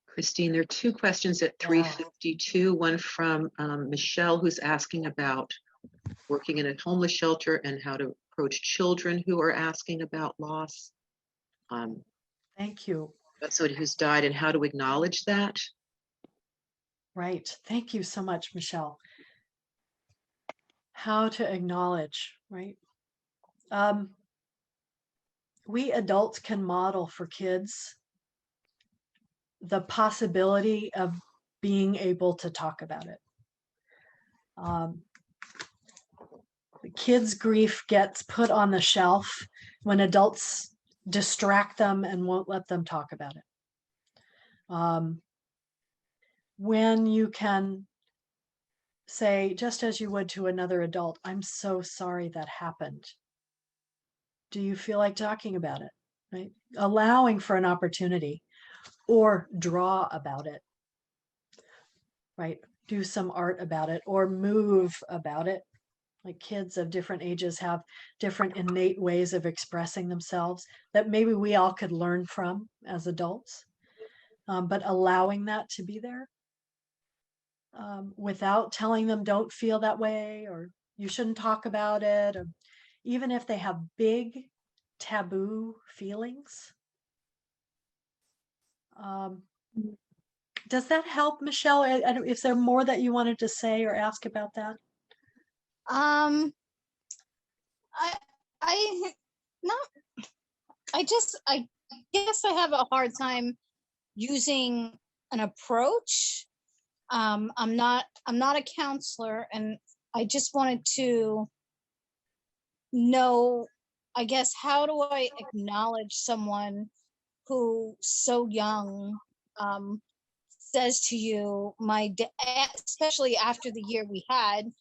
Christine, there are two questions at 3:52. One from Michelle, who's asking about working in a homeless shelter and how to approach children who are asking about loss. Thank you. About somebody who's died and how to acknowledge that. Right. Thank you so much, Michelle. How to acknowledge, right? We adults can model for kids the possibility of being able to talk about it. The kids' grief gets put on the shelf when adults distract them and won't let them talk about it. When you can say, just as you would to another adult, I'm so sorry that happened. Do you feel like talking about it? Right? Allowing for an opportunity, or draw about it, right? Do some art about it or move about it. Like kids of different ages have different innate ways of expressing themselves that maybe we all could learn from as adults. But allowing that to be there without telling them don't feel that way or you shouldn't talk about it, or even if they have big taboo feelings. Does that help, Michelle? Is there more that you wanted to say or ask about that? I guess I have a hard time using an approach. I'm not a counselor, and I just wanted to know, I guess, how do I acknowledge someone who so young says to you, especially after the year we had,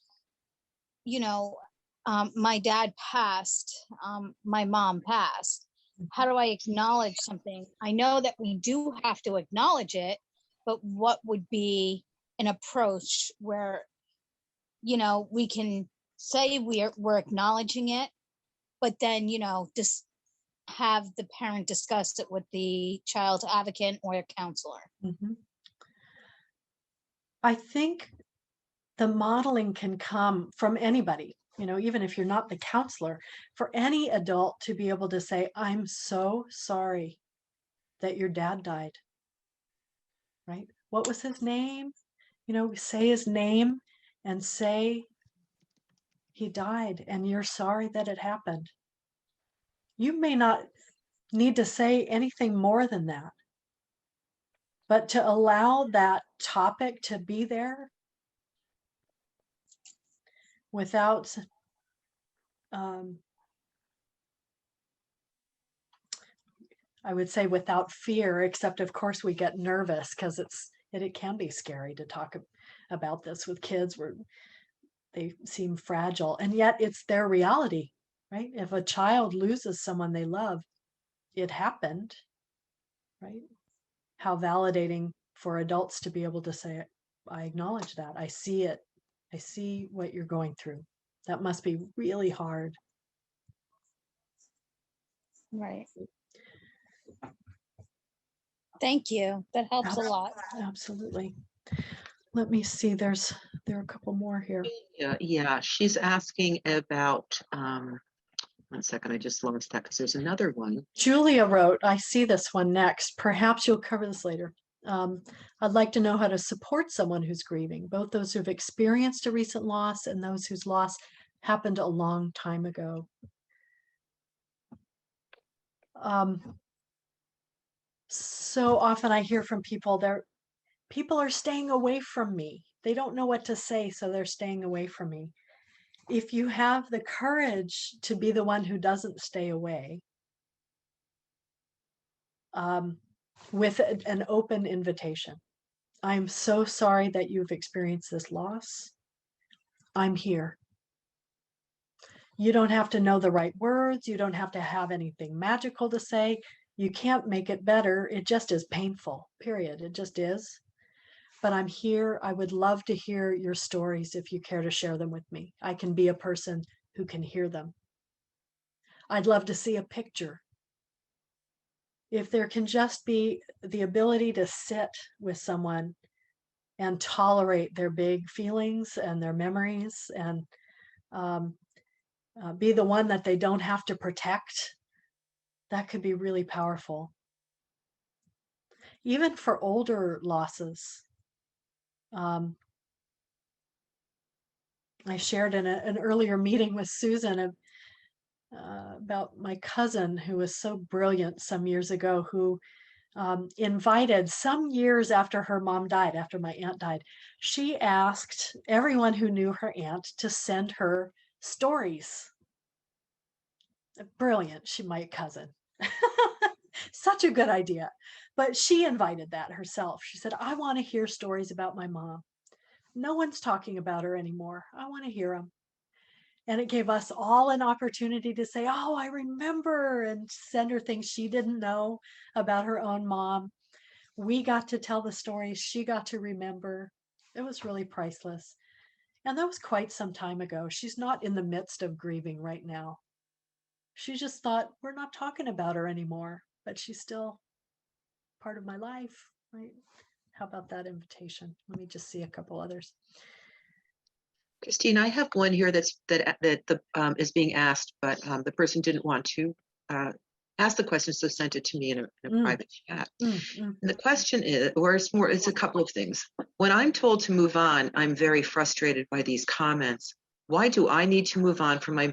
my dad passed, my mom passed. How do I acknowledge something? I know that we do have to acknowledge it, but what would be an approach where, we can say we're acknowledging it, but then, just have the parent discuss it with the child's advocate or a counselor. Mm-hmm. I think the modeling can come from anybody, even if you're not the counselor, for any adult to be able to say, I'm so sorry that your dad died, right? What was his name? Say his name and say he died and you're sorry that it happened. You may not need to say anything more than that, but to allow that topic to be there without I would say without fear, except of course we get nervous because it can be scary to talk about this with kids where they seem fragile, and yet it's their reality, right? If a child loses someone they love, it happened, right? How validating for adults to be able to say, I acknowledge that. I see it. I see what you're going through. That must be really hard. Right. Thank you. That helps a lot. Absolutely. Let me see. There are a couple more here. Yeah. She's asking about 1 second, I just lost that because there's another one. Julia wrote, I see this one next. Perhaps you'll cover this later. I'd like to know how to support someone who's grieving, both those who've experienced a recent loss and those whose loss happened a long time ago. So often I hear from people, people are staying away from me. They don't know what to say, so they're staying away from me. If you have the courage to be the one who doesn't stay away, with an open invitation. I'm so sorry that you've experienced this loss. I'm here. You don't have to know the right words. You don't have to have anything magical to say. You can't make it better. It just is painful, period. It just is. But I'm here. I would love to hear your stories if you care to share them with me. I can be a person who can hear them. I'd love to see a picture. If there can just be the ability to sit with someone and tolerate their big feelings and their memories and be the one that they don't have to protect, that could be really powerful. Even for older losses. I shared in an earlier meeting with Susan about my cousin who was so brilliant some years ago, who invited some years after her mom died, after my aunt died, she asked everyone who knew her aunt to send her stories. Brilliant, my cousin. Such a good idea. But she invited that herself. She said, I want to hear stories about my mom. No one's talking about her anymore. I want to hear them. And it gave us all an opportunity to say, oh, I remember, and send her things she didn't know about her own mom. We got to tell the stories. She got to remember. It was really priceless. And that was quite some time ago. She's not in the midst of grieving right now. She just thought, we're not talking about her anymore, but she's still part of my life, right? How about that invitation? Let me just see a couple others. Christine, I have one here that is being asked, but the person didn't want to ask the question, so sent it to me in a private chat. And the question is, or it's a couple of things. When I'm told to move on, I'm very frustrated by these comments. Why do I need to move on from my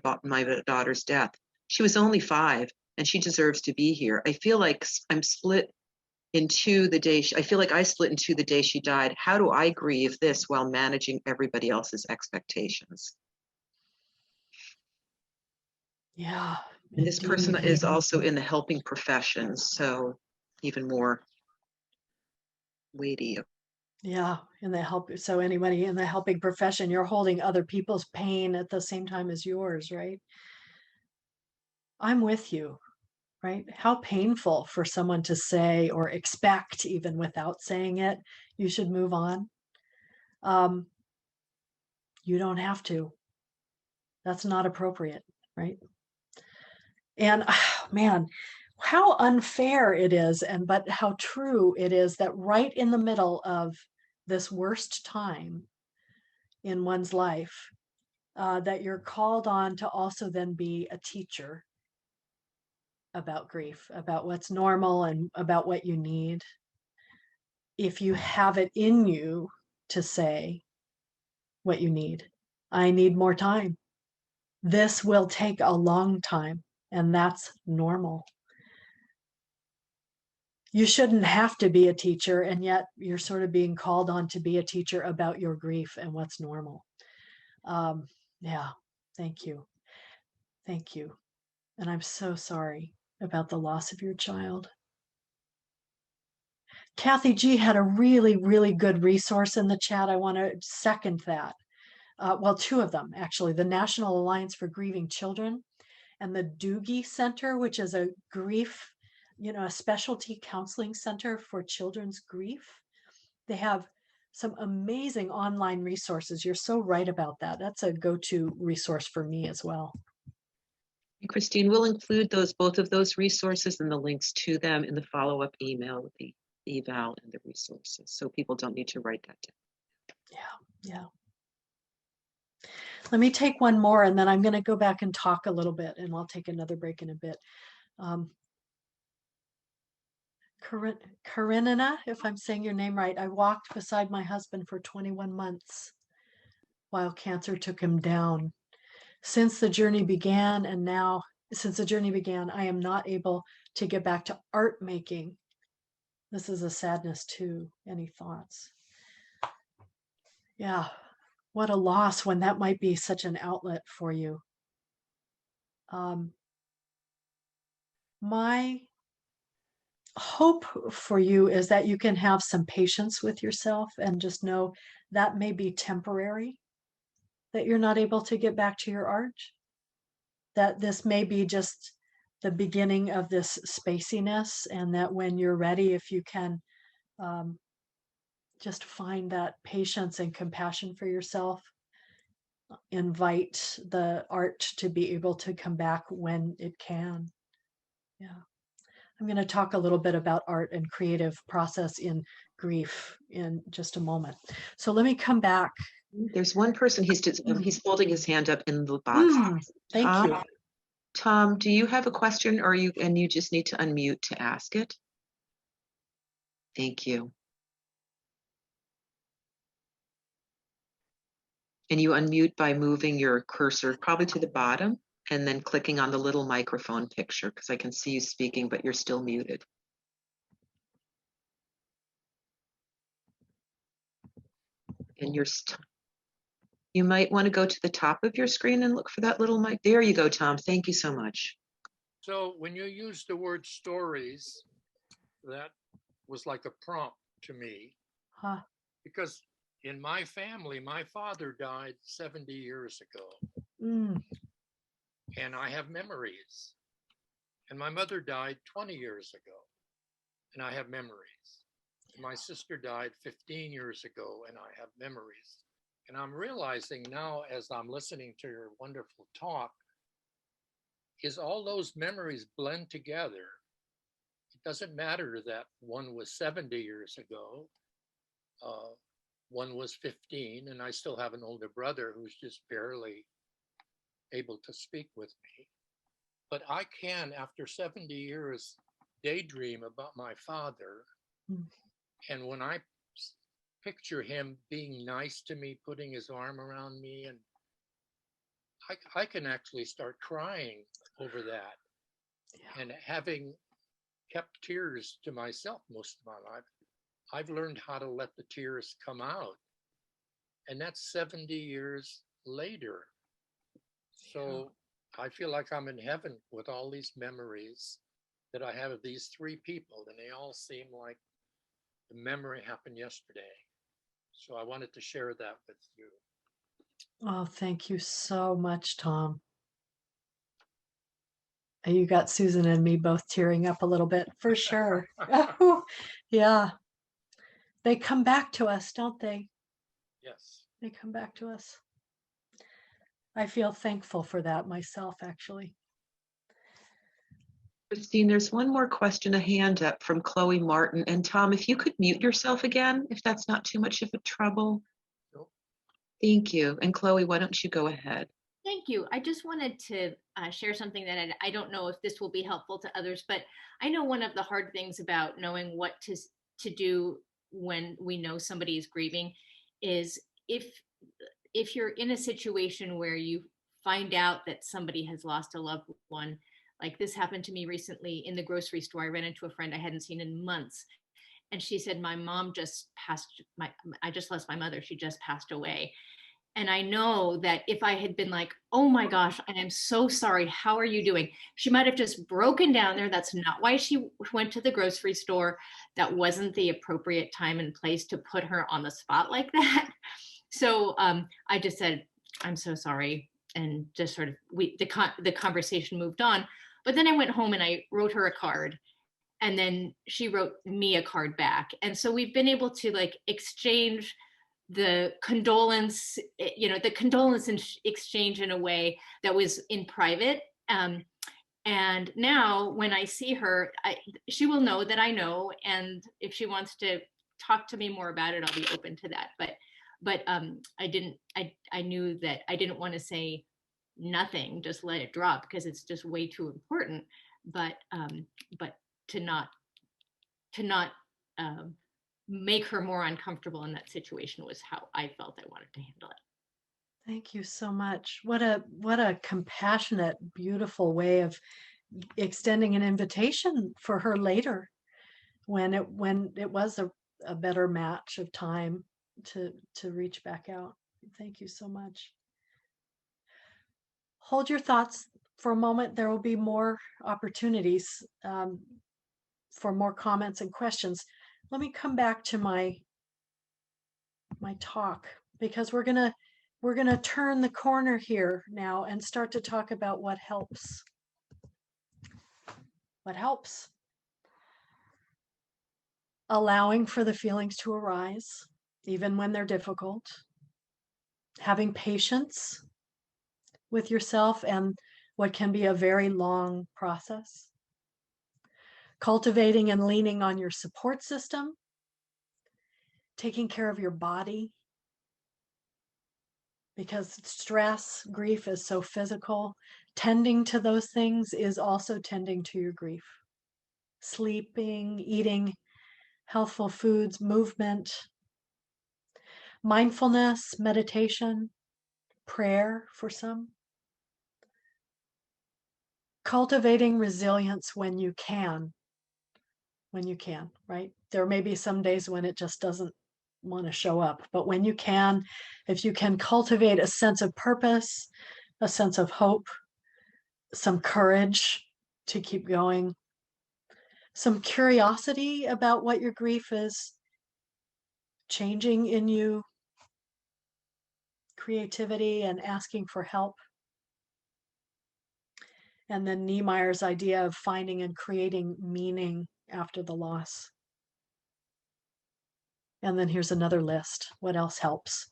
daughter's death? She was only 5, and she deserves to be here. I feel like I'm split into the day. I feel like I split into the day she died. How do I grieve this while managing everybody else's expectations? Yeah. And this person is also in the helping profession, so even more weighty. Yeah, in the help. So anybody in the helping profession, you're holding other people's pain at the same time as yours, right? I'm with you, right? How painful for someone to say or expect, even without saying it, you should move on. You don't have to. That's not appropriate, right? And man, how unfair it is, but how true it is that right in the middle of this worst time in one's life, that you're called on to also then be a teacher about grief, about what's normal and about what you need. If you have it in you to say what you need, I need more time. This will take a long time, and that's normal. You shouldn't have to be a teacher, and yet you're sort of being called on to be a teacher about your grief and what's normal. Yeah, thank you. Thank you. And I'm so sorry about the loss of your child. Kathy G had a really, really good resource in the chat. I want to second that. Well, 2 of them, actually. The National Alliance for Grieving Children and the Doogie Center, which is a grief, a specialty counseling center for children's grief. They have some amazing online resources. You're so right about that. That's a go-to resource for me as well. Christine, we'll include both of those resources and the links to them in the follow-up email with the eval and the resources, so people don't need to write that down. Yeah. Let me take one more, and then I'm going to go back and talk a little bit, and I'll take another break in a bit. Karenina, if I'm saying your name right, I walked beside my husband for 21 months while cancer took him down. Since the journey began, I am not able to get back to art making. This is a sadness too. Any thoughts? Yeah, what a loss when that might be such an outlet for you. My hope for you is that you can have some patience with yourself and just know that may be temporary, that you're not able to get back to your art, that this may be just the beginning of this spaciness, and that when you're ready, if you can just find that patience and compassion for yourself, invite the art to be able to come back when it can. Yeah. I'm going to talk a little bit about art and creative process in grief in just a moment. So let me come back. There's one person, he's holding his hand up in the box. Thank Tom, you. Tom, do you have a question, or you just need to unmute to ask it? Thank you. And you unmute by moving your cursor probably to the bottom and then clicking on the little microphone picture, because I can see you speaking, but you're still muted. And you might want to go to the top of your screen and look for that little mic. There you go, Tom. Thank you so much. So when you use the word stories, that was like a prompt to me. Because in my family, my father died 70 years ago. And I have memories. And my mother died 20 years ago, and I have memories. And my sister died 15 years ago, and I have memories. And I'm realizing now, as I'm listening to your wonderful talk, is all those memories blend together. It doesn't matter that one was 70 years ago, one was 15, and I still have an older brother who's just barely able to speak with me. But I can, after 70 years, daydream about my father. And when I picture him being nice to me, putting his arm around me, and I can actually start crying over that. Yeah. And having kept tears to myself most of my life, I've learned how to let the tears come out. And that's 70 years later. So I feel like I'm in heaven with all these memories that I have of these three people, and they all seem like the memory happened yesterday. So I wanted to share that with you. Oh, thank you so much, Tom. You got Susan and me both tearing up a little bit, for sure. Yeah. They come back to us, don't they? Yes. They come back to us. I feel thankful for that myself, actually. Christine, there's one more question, a hand up from Chloe Martin. And Tom, if you could mute yourself again, if that's not too much of a trouble. Nope. Thank you. And Chloe, why don't you go ahead? Thank you. I just wanted to share something that I don't know if this will be helpful to others, but I know one of the hard things about knowing what to do when we know somebody is grieving is if you're in a situation where you find out that somebody has lost a loved one. Like this happened to me recently in the grocery store. I ran into a friend I hadn't seen in months. And she said, my mom just I just lost my mother. She just passed away. And I know that if I had been like, oh my gosh, I am so sorry. How are you doing? She might have just broken down there. That's not why she went to the grocery store. That wasn't the appropriate time and place to put her on the spot like that. So I just said, I'm so sorry. And just sort of, the conversation moved on. But then I went home and I wrote her a card, and then she wrote me a card back. And so we've been able to like exchange the condolence exchange in a way that was in private. And now when I see her, she will know that I know. And if she wants to talk to me more about it, I'll be open to that. But but I knew that I didn't want to say nothing, just let it drop, because it's just way too important. But to not make her more uncomfortable in that situation was how I felt I wanted to handle it. Thank you so much. What a compassionate, beautiful way of extending an invitation for her later when it was a better match of time to reach back out. Thank you so much. Hold your thoughts for a moment. There will be more opportunities for more comments and questions. Let me come back to my talk, because we're gonna turn the corner here now and start to talk about what helps. What helps? Allowing for the feelings to arise, even when they're difficult. Having patience with yourself and what can be a very long process. Cultivating and leaning on your support system. Taking care of your body, because stress, grief is so physical. Tending to those things is also tending to your grief. Sleeping, eating healthful foods, movement, mindfulness, meditation, prayer for some. Cultivating resilience when you can, right? There may be some days when it just doesn't want to show up, but when you can, if you can cultivate a sense of purpose, a sense of hope, some courage to keep going, some curiosity about what your grief is changing in you, creativity and asking for help. And then Niemeyer's idea of finding and creating meaning after the loss. And then here's another list. What else helps?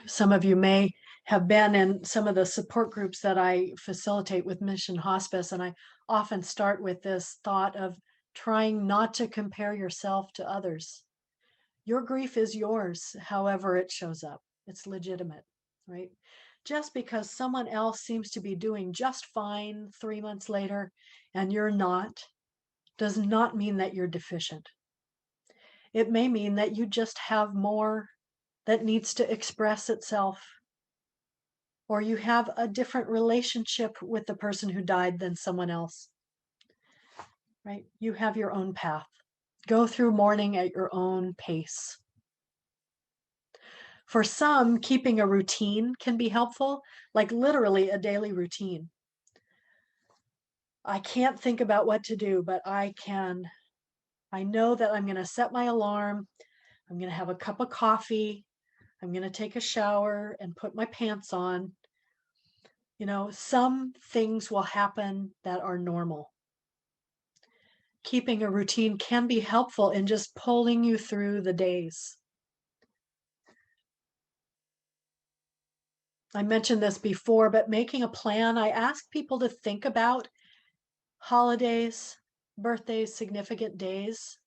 Some of you may have been in some of the support groups that I facilitate with Mission Hospice, and I often start with this thought of trying not to compare yourself to others. Your grief is yours, however it shows up. It's legitimate, right? Just because someone else seems to be doing just fine 3 months later and you're not, does not mean that you're deficient. It may mean that you just have more that needs to express itself, or you have a different relationship with the person who died than someone else, right? You have your own path. Go through mourning at your own pace. For some, keeping a routine can be helpful, like literally a daily routine. I can't think about what to do, but I know that I'm going to set my alarm. I'm going to have a cup of coffee. I'm going to take a shower and put my pants on. Some things will happen that are normal. Keeping a routine can be helpful in just pulling you through the days. I mentioned this before, but making a plan, I ask people to think about holidays, birthdays, significant days.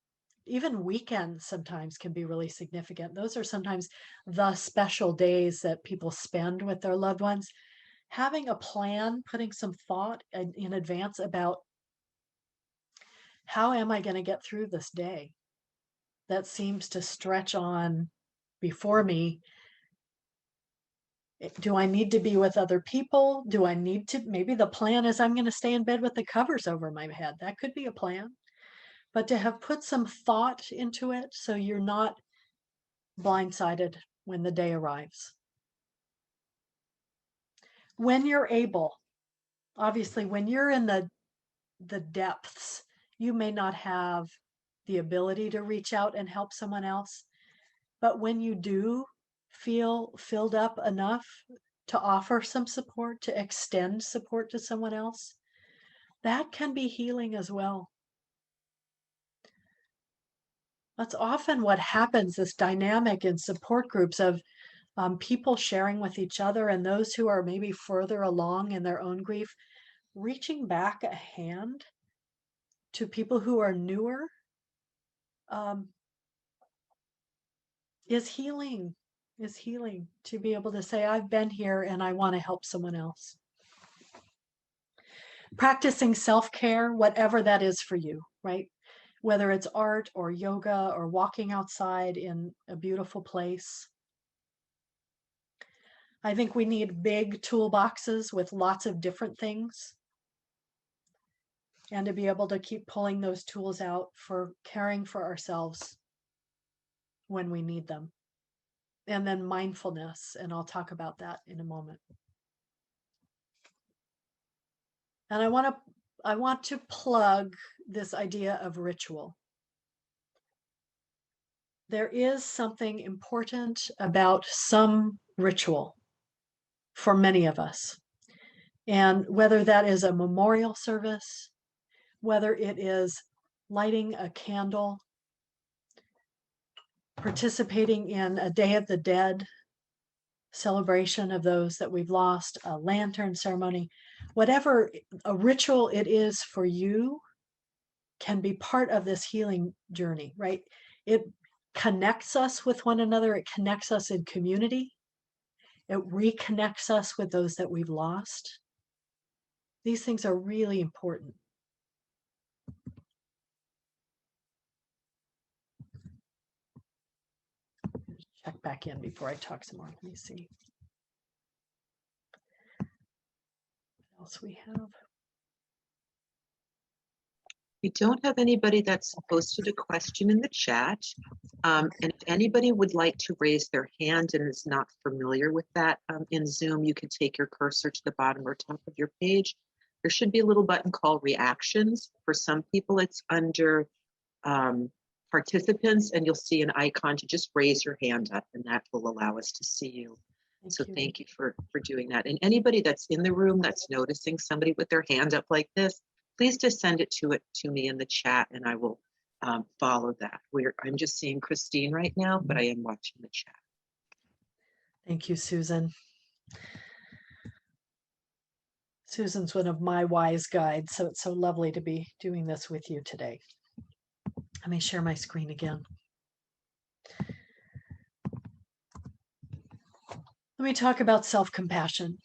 Even weekends sometimes can be really significant. Those are sometimes the special days that people spend with their loved ones. Having a plan, putting some thought in advance about how am I going to get through this day that seems to stretch on before me. Do I need to be with other people? Do I need to? Maybe the plan is I'm going to stay in bed with the covers over my head. That could be a plan. But to have put some thought into it so you're not blindsided when the day arrives. When you're able, obviously, when you're in the depths, you may not have the ability to reach out and help someone else. But when you do feel filled up enough to offer some support, to extend support to someone else, that can be healing as well. That's often what happens, this dynamic in support groups of people sharing with each other, and those who are maybe further along in their own grief, reaching back a hand to people who are newer. is healing, to be able to say, I've been here and I want to help someone else. Practicing self-care, whatever that is for you, right? Whether it's art or yoga or walking outside in a beautiful place. I think we need big toolboxes with lots of different things. And to be able to keep pulling those tools out for caring for ourselves when we need them. And then mindfulness, and I'll talk about that in a moment. And I want to plug this idea of ritual. There is something important about some ritual for many of us. And whether that is a memorial service, whether it is lighting a candle, participating in a Day of the Dead celebration of those that we've lost, a lantern ceremony, whatever a ritual it is for you can be part of this healing journey, right? It connects us with one another. It connects us in community. It reconnects us with those that we've lost. These things are really important. Check back in before I talk some more. Let me see what else we have. We don't have anybody that's posted a question in the chat. And if anybody would like to raise their hand and is not familiar with that in Zoom, you can take your cursor to the bottom or top of your page. There should be a little button called reactions. For some people, it's under participants, and you'll see an icon to just raise your hand up, and that will allow us to see you. Thank you for doing that. And anybody that's in the room that's noticing somebody with their hand up like this, please just send it to me in the chat, and I will follow that. I'm just seeing Christine right now, but I am watching the chat. Thank you, Susan. Susan's one of my wise guides, so it's so lovely to be doing this with you today. Let me share my screen again. Let me talk about self-compassion,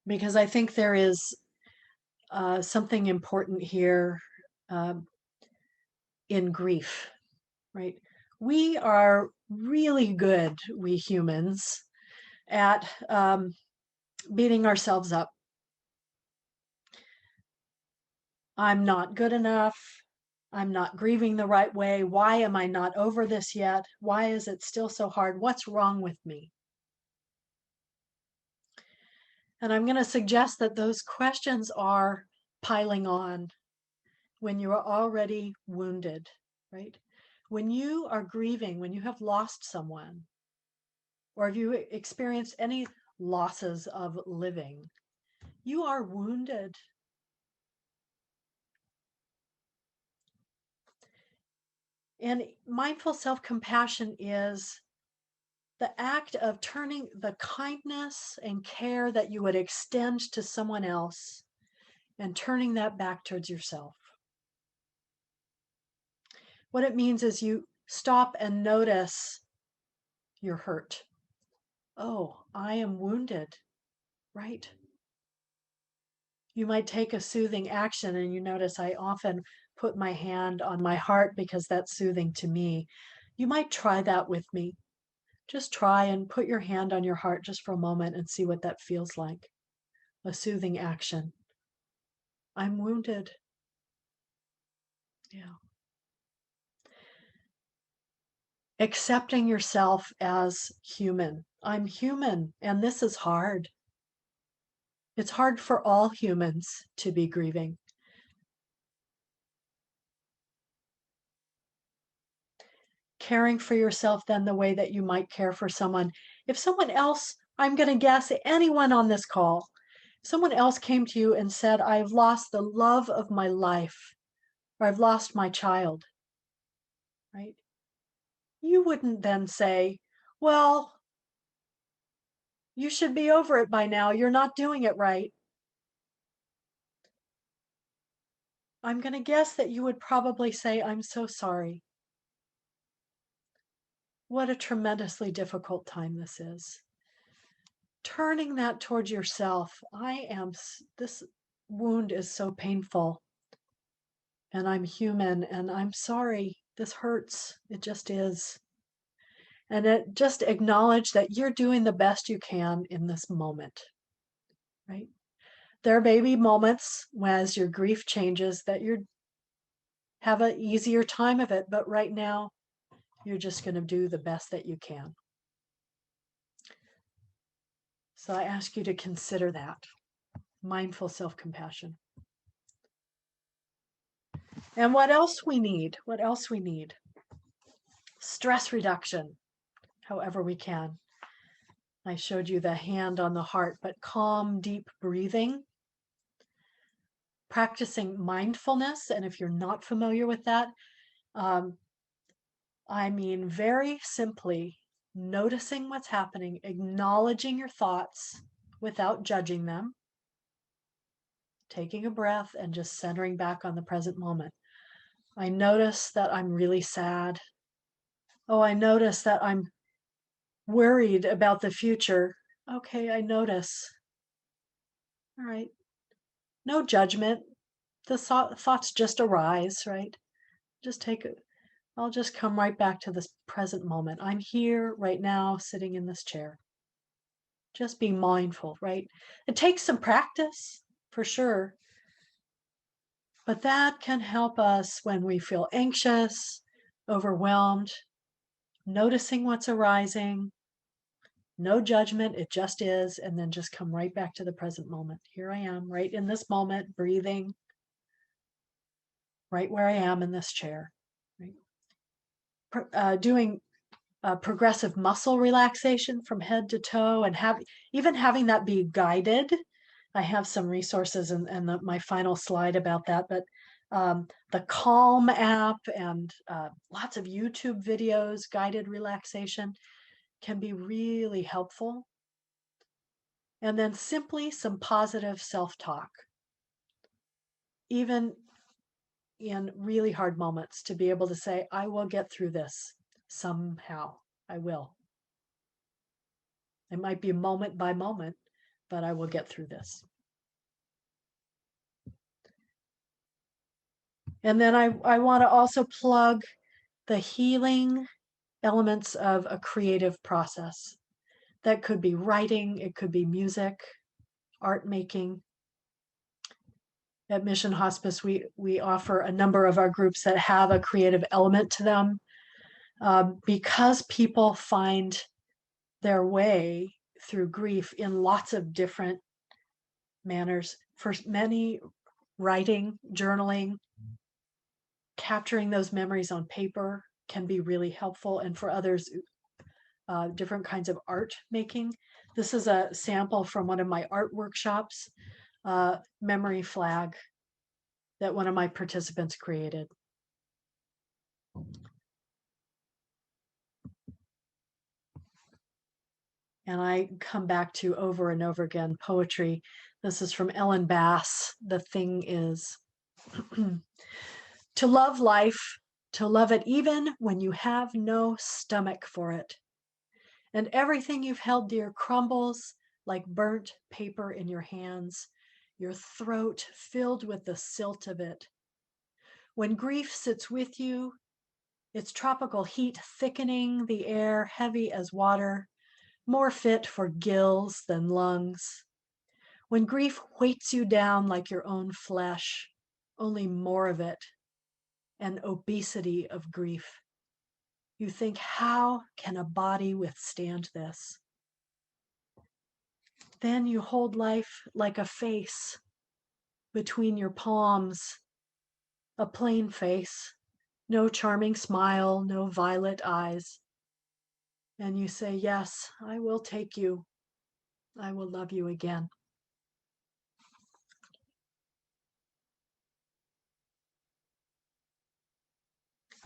because I think there is something important here in grief, right? We are really good, we humans, at beating ourselves up. I'm not good enough. I'm not grieving the right way. Why am I not over this yet? Why is it still so hard? What's wrong with me? And I'm going to suggest that those questions are piling on when you are already wounded, right? When you are grieving, when you have lost someone, or if you experienced any losses of living, you are wounded. And mindful self-compassion is the act of turning the kindness and care that you would extend to someone else and turning that back towards yourself. What it means is you stop and notice you're hurt. Oh, I am wounded, right? You might take a soothing action, and you notice I often put my hand on my heart because that's soothing to me. You might try that with me. Just try and put your hand on your heart just for a moment and see what that feels like. A soothing action. I'm wounded. Yeah. Accepting yourself as human. I'm human, and this is hard. It's hard for all humans to be grieving. Caring for yourself then the way that you might care for someone. If someone else, I'm going to guess anyone on this call, someone else came to you and said, I've lost the love of my life, or I've lost my child, right? You wouldn't then say, well, you should be over it by now. You're not doing it right. I'm going to guess that you would probably say, I'm so sorry. what a tremendously difficult time this is. Turning that towards yourself. This wound is so painful, and I'm human, and I'm sorry. This hurts. It just is. And just acknowledge that you're doing the best you can in this moment, right? There may be moments as your grief changes that you have an easier time of it, but right now, you're just going to do the best that you can. So I ask you to consider that. Mindful self-compassion. And what else we need? What else we need? Stress reduction, however we can. I showed you the hand on the heart, but calm, deep breathing. Practicing mindfulness, and if you're not familiar with that, I mean very simply noticing what's happening, acknowledging your thoughts without judging them, taking a breath and just centering back on the present moment. I notice that I'm really sad. Oh, I notice that I'm worried about the future. Okay, I notice. All right. No judgment. The thoughts just arise, right? I'll just come right back to this present moment. I'm here right now, sitting in this chair. Just be mindful, right? It takes some practice, for sure. But that can help us when we feel anxious, overwhelmed, noticing what's arising, no judgment, it just is, and then just come right back to the present moment. Here I am, right in this moment, breathing, right where I am in this chair. Right? Doing progressive muscle relaxation from head to toe, and even having that be guided. I have some resources and my final slide about that, but the Calm app and lots of YouTube videos, guided relaxation, can be really helpful. And then simply some positive self-talk, even in really hard moments, to be able to say, I will get through this somehow. I will. It might be moment by moment, but I will get through this. And then I want to also plug the healing elements of a creative process. That could be writing, it could be music, art making. At Mission Hospice, we offer a number of our groups that have a creative element to them, because people find their way through grief in lots of different manners. For many, writing, journaling, capturing those memories on paper can be really helpful. And for others, different kinds of art making. This is a sample from one of my art workshops, memory flag that one of my participants created. And I come back to over and over again poetry. This is from Ellen Bass. The thing is to love life, to love it even when you have no stomach for it. And everything you've held dear crumbles like burnt paper in your hands, your throat filled with the silt of it. When grief sits with you, its tropical heat thickening the air heavy as water, more fit for gills than lungs. When grief weights you down like your own flesh, only more of it, an obesity of grief. You think, how can a body withstand this? Then you hold life like a face between your palms, a plain face, no charming smile, no violet eyes. And you say, yes, I will take you. I will love you again.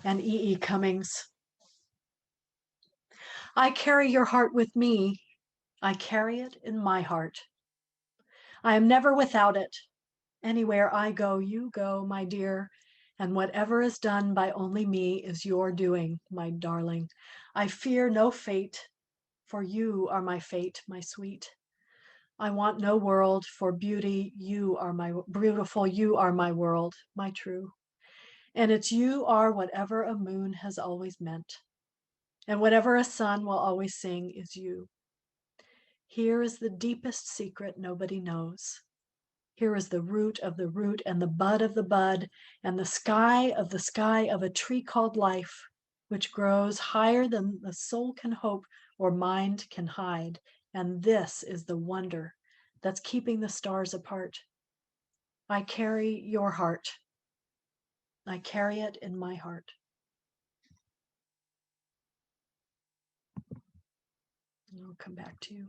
And E.E. Cummings. I carry your heart with me. I carry it in my heart. I am never without it. Anywhere I go, you go, my dear. And whatever is done by only me is your doing, my darling. I fear no fate, for you are my fate, my sweet. I want no world, for beauty, you are my beautiful, you are my world, my true. And it's you are whatever a moon has always meant. And whatever a sun will always sing is you. Here is the deepest secret nobody knows. Here is the root of the root and the bud of the bud and the sky of a tree called life, which grows higher than the soul can hope or mind can hide. And this is the wonder that's keeping the stars apart. I carry your heart. I carry it in my heart. I'll come back to you.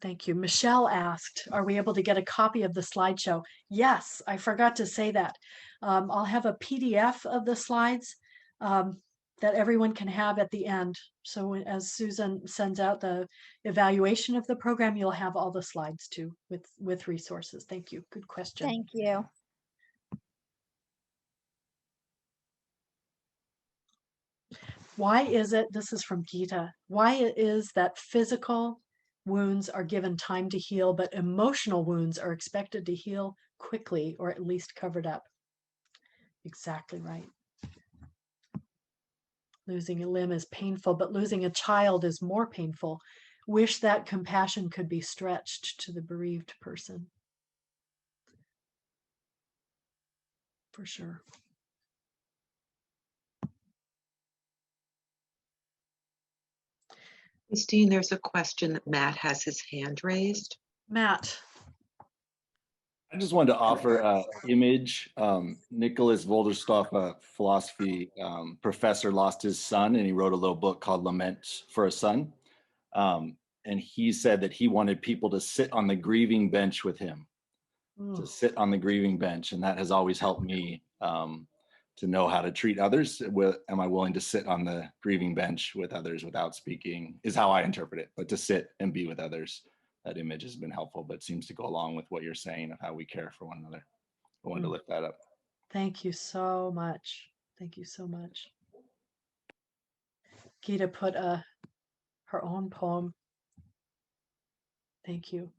Thank you. Michelle asked, are we able to get a copy of the slideshow? Yes, I forgot to say that. I'll have a PDF of the slides that everyone can have at the end. So as Susan sends out the evaluation of the program, you'll have all the slides too with resources. Thank you. Good question. Thank you. Why is it, this is from Gita, why it is that physical wounds are given time to heal, but emotional wounds are expected to heal quickly or at least covered up? Exactly right. Losing a limb is painful, but losing a child is more painful. Wish that compassion could be stretched to the bereaved person. For sure. Christine, there's a question that Matt has his hand raised. Matt. I just wanted to offer an image. Nicholas Wolderstoff, a philosophy professor, lost his son, and he wrote a little book called Lament for a Son. And he said that he wanted people to sit on the grieving bench with him, to sit on the grieving bench. And that has always helped me to know how to treat others. Am I willing to sit on the grieving bench with others without speaking, is how I interpret it. But to sit and be with others, that image has been helpful, but seems to go along with what you're saying of how we care for one another. I wanted to lift that up. Thank you so much. Thank you so much. Gita put her own poem. Thank you.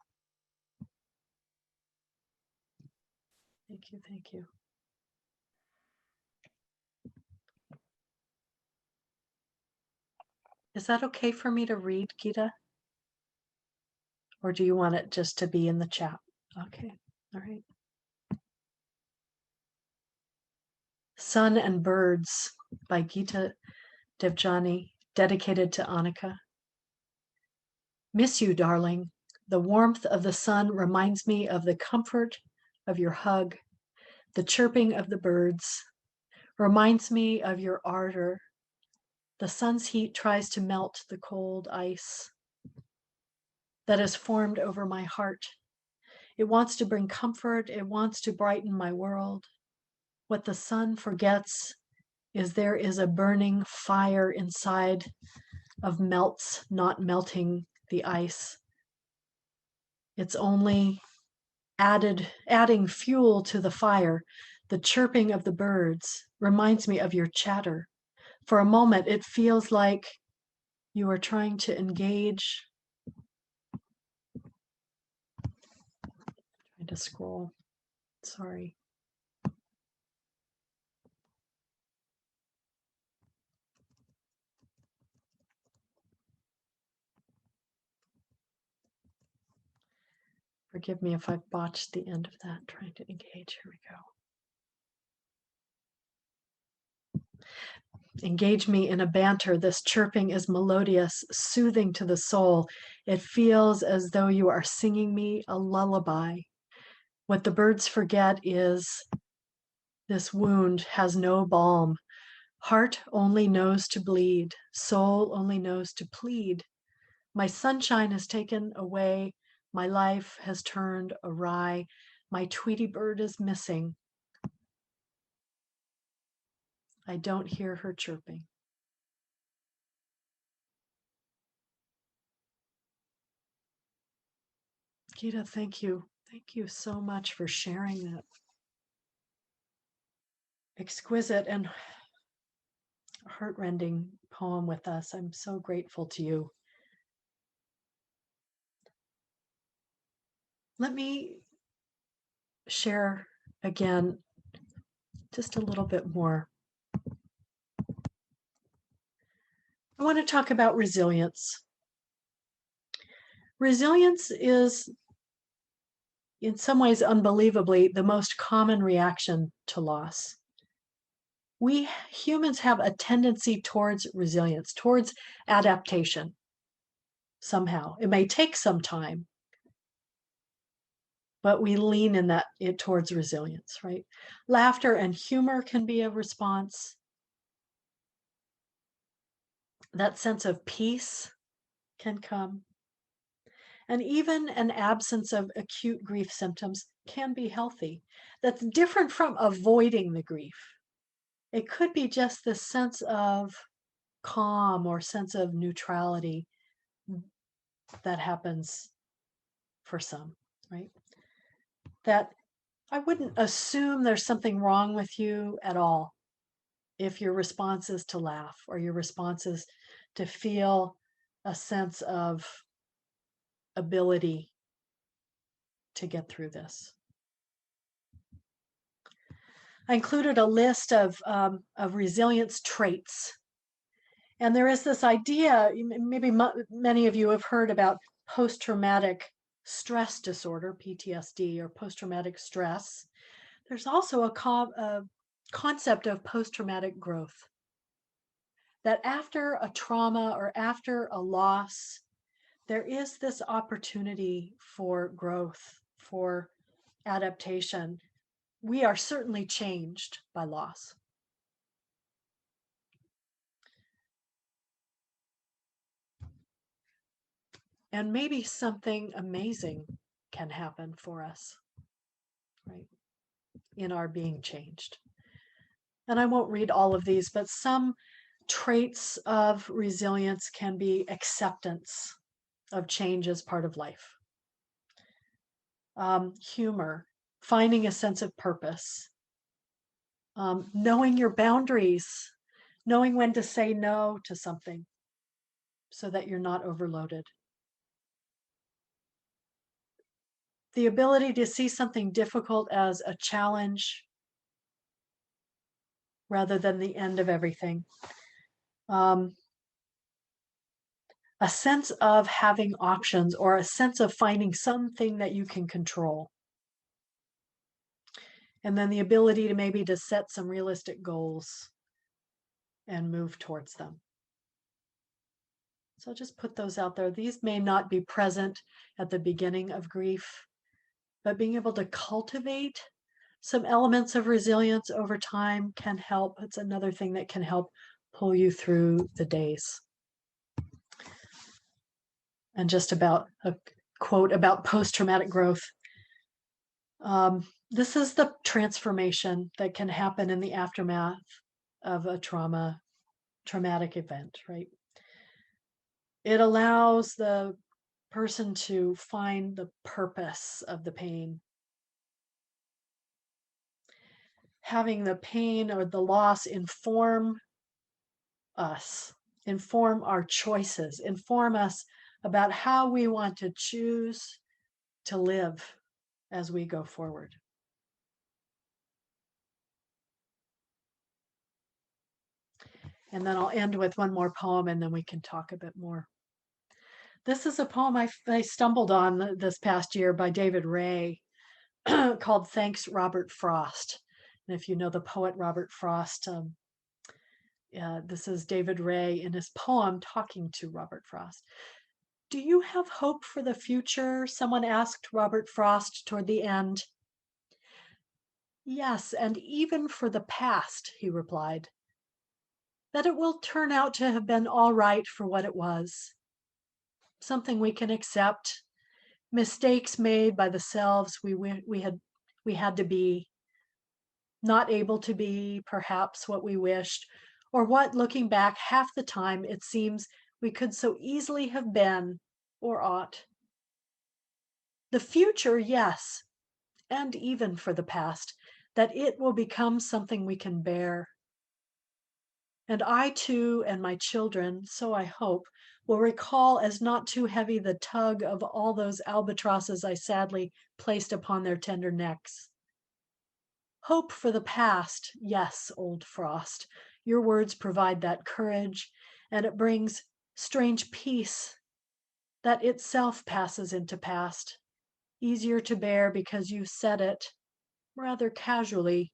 Thank you. Thank you. Is that okay for me to read, Gita? Or do you want it just to be in the chat? Okay. All right. Sun and Birds by Gita Devjani, dedicated to Annika. Miss you, darling. The warmth of the sun reminds me of the comfort of your hug. The chirping of the birds reminds me of your ardor. The sun's heat tries to melt the cold ice that is formed over my heart. It wants to bring comfort. It wants to brighten my world. What the sun forgets is there is a burning fire inside of melts, not melting the ice. It's only adding fuel to the fire. The chirping of the birds reminds me of your chatter. For a moment, it feels like you are trying to engage. Trying to scroll. Sorry. Forgive me if I've botched the end of that, trying to engage. Here we go. Engage me in a banter. This chirping is melodious, soothing to the soul. It feels as though you are singing me a lullaby. What the birds forget is this wound has no balm. Heart only knows to bleed. Soul only knows to plead. My sunshine is taken away. My life has turned awry. My Tweety bird is missing. I don't hear her chirping. Gita, thank you. Thank you so much for sharing that exquisite and heartrending poem with us. I'm so grateful to you. Let me share again just a little bit more. I want to talk about resilience. Resilience is, in some ways, unbelievably, the most common reaction to loss. We humans have a tendency towards resilience, towards adaptation somehow. It may take some time, but we lean in that towards resilience, right? Laughter and humor can be a response. That sense of peace can come. And even an absence of acute grief symptoms can be healthy. That's different from avoiding the grief. It could be just this sense of calm or sense of neutrality that happens for some, right? That I wouldn't assume there's something wrong with you at all if your response is to laugh or your response is to feel a sense of ability to get through this. I included a list of resilience traits. And there is this idea, maybe many of you have heard about post-traumatic stress disorder, PTSD, or post-traumatic stress. There's also a concept of post-traumatic growth. That after a trauma or after a loss, there is this opportunity for growth, for adaptation. We are certainly changed by loss. And maybe something amazing can happen for us, right, in our being changed. And I won't read all of these, but some traits of resilience can be acceptance of change as part of life. Humor, finding a sense of purpose, knowing your boundaries, knowing when to say no to something so that you're not overloaded. The ability to see something difficult as a challenge rather than the end of everything. A sense of having options or a sense of finding something that you can control. And then the ability to maybe to set some realistic goals and move towards them. So just put those out there. These may not be present at the beginning of grief, but being able to cultivate some elements of resilience over time can help. It's another thing that can help pull you through the days. And just about a quote about post-traumatic growth. This is the transformation that can happen in the aftermath of a traumatic event, right? It allows the person to find the purpose of the pain. Having the pain or the loss inform us, inform our choices, inform us about how we want to choose to live as we go forward. And then I'll end with one more poem and then we can talk a bit more. This is a poem I stumbled on this past year by David Ray called Thanks, Robert Frost. And if you know the poet Robert Frost, this is David Ray in his poem talking to Robert Frost. Do you have hope for the future? Someone asked Robert Frost toward the end. Yes, and even for the past, he replied. That it will turn out to have been all right for what it was. Something we can accept, mistakes made by the selves we had to be, not able to be perhaps what we wished, or what, looking back half the time, it seems we could so easily have been or ought. The future, yes, and even for the past, that it will become something we can bear. And I too, and my children, so I hope, will recall as not too heavy the tug of all those albatrosses I sadly placed upon their tender necks. Hope for the past, yes, old frost. Your words provide that courage, and it brings strange peace that itself passes into past, easier to bear because you said it rather casually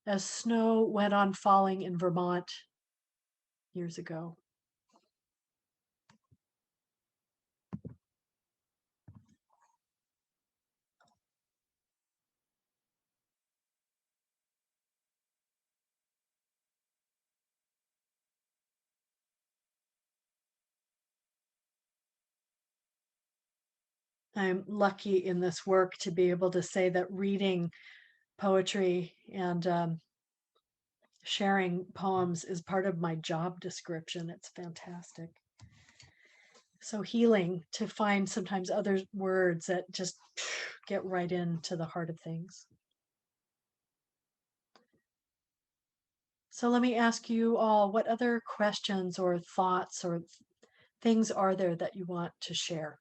as snow went on falling in Vermont years ago. I'm lucky in this work to be able to say that reading poetry and sharing poems is part of my job description. It's fantastic. So healing to find sometimes other words that just get right into the heart of things. So let me ask you all, what other questions or thoughts or things are there that you want to share?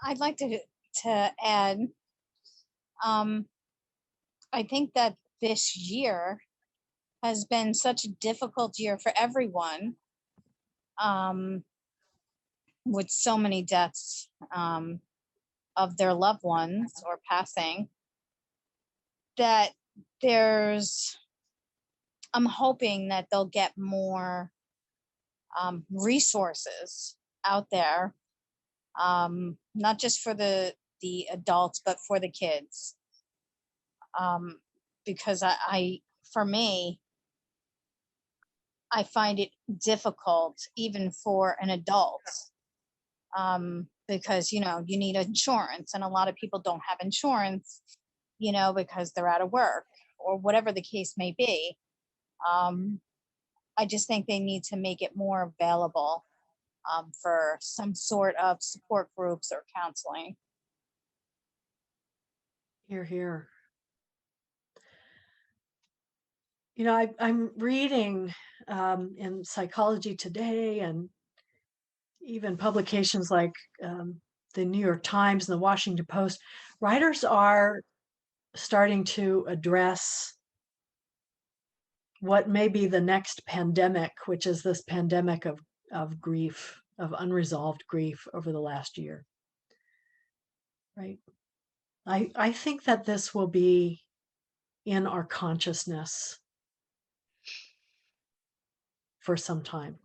I'd like to add, I think that this year has been such a difficult year for everyone, with so many deaths of their loved ones or passing, that I'm hoping that they'll get more resources out there, not just for the adults, but for the kids. Because for me, I find it difficult even for an adult, because, you need insurance, and a lot of people don't have insurance, because they're out of work or whatever the case may be. I just think they need to make it more available, for some sort of support groups or counseling. Hear, hear. I'm reading in Psychology Today and even publications like the New York Times and the Washington Post. Writers are starting to address what may be the next pandemic, which is this pandemic of grief, of unresolved grief over the last year. Right? I think that this will be in our consciousness for some time.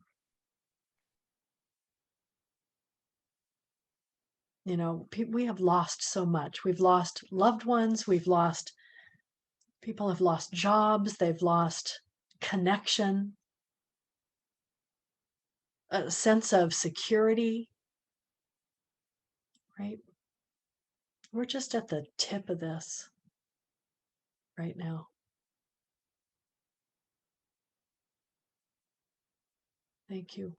We have lost so much. We've lost loved ones. People have lost jobs. They've lost connection, a sense of security, right? We're just at the tip of this right now. Thank you.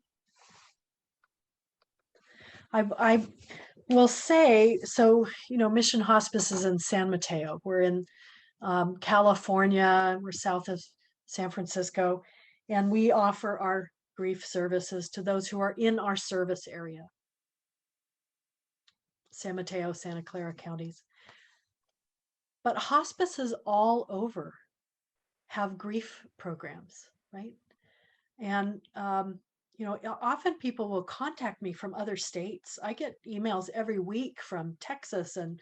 I will say, so, Mission Hospice is in San Mateo. We're in California. We're south of San Francisco, and we offer our grief services to those who are in our service area. San Mateo, Santa Clara counties. But hospices all over have grief programs, right? And, often people will contact me from other states. I get emails every week from Texas and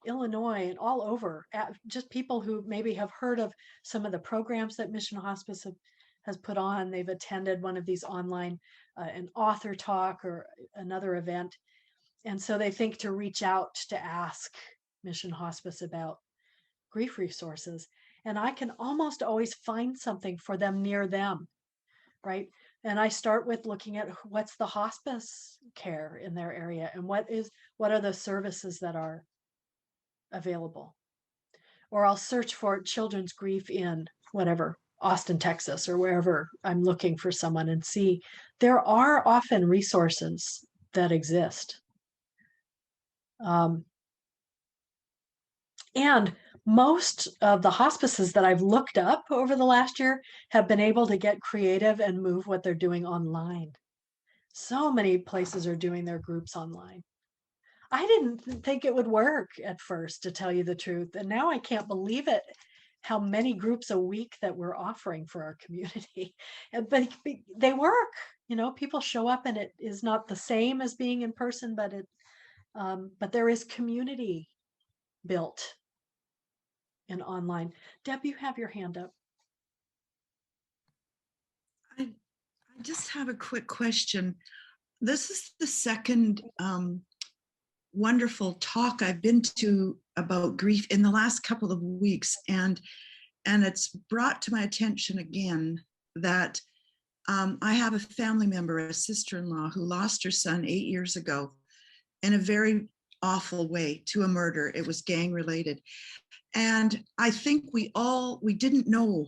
Illinois and all over, just people who maybe have heard of some of the programs that Mission Hospice has put on. They've attended one of these online, an author talk or another event. And so they think to reach out to ask Mission Hospice about grief resources. And I can almost always find something for them near them, right? And I start with looking at what's the hospice care in their area and what are the services that are available. or I'll search for children's grief in whatever, Austin, Texas, or wherever I'm looking for someone, and see there are often resources that exist. And most of the hospices that I've looked up over the last year have been able to get creative and move what they're doing online. So many places are doing their groups online. I didn't think it would work at first, to tell you the truth. And now I can't believe it, how many groups a week that we're offering for our community. But they work, people show up, and it is not the same as being in person, but there is community built in online. Deb, you have your hand up. I just have a quick question. This is the second wonderful talk I've been to about grief in the last couple of weeks, and it's brought to my attention again that I have a family member, a sister-in-law, who lost her son 8 years ago in a very awful way, to a murder. It was gang related. And I think we didn't know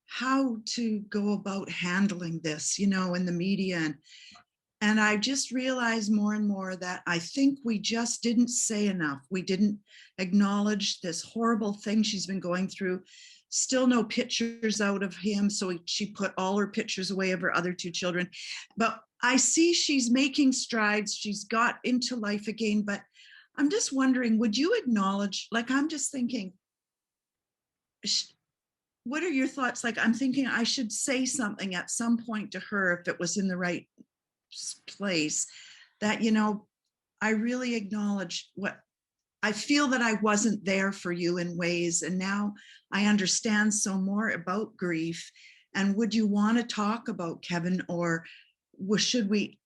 how to go about handling this, in the media. And I just realized more and more that I think we just didn't say enough. We didn't acknowledge this horrible thing she's been going through. Still no pictures out of him. So she put all her pictures away of her other two children. But I see she's making strides. She's got into life again. But I'm just wondering, would you acknowledge, I'm just thinking, what are your thoughts? I'm thinking I should say something at some point to her, if it was in the right place, that, I really acknowledge what I feel, that I wasn't there for you in ways. And now I understand so more about grief. And would you want to talk about Kevin, or should we,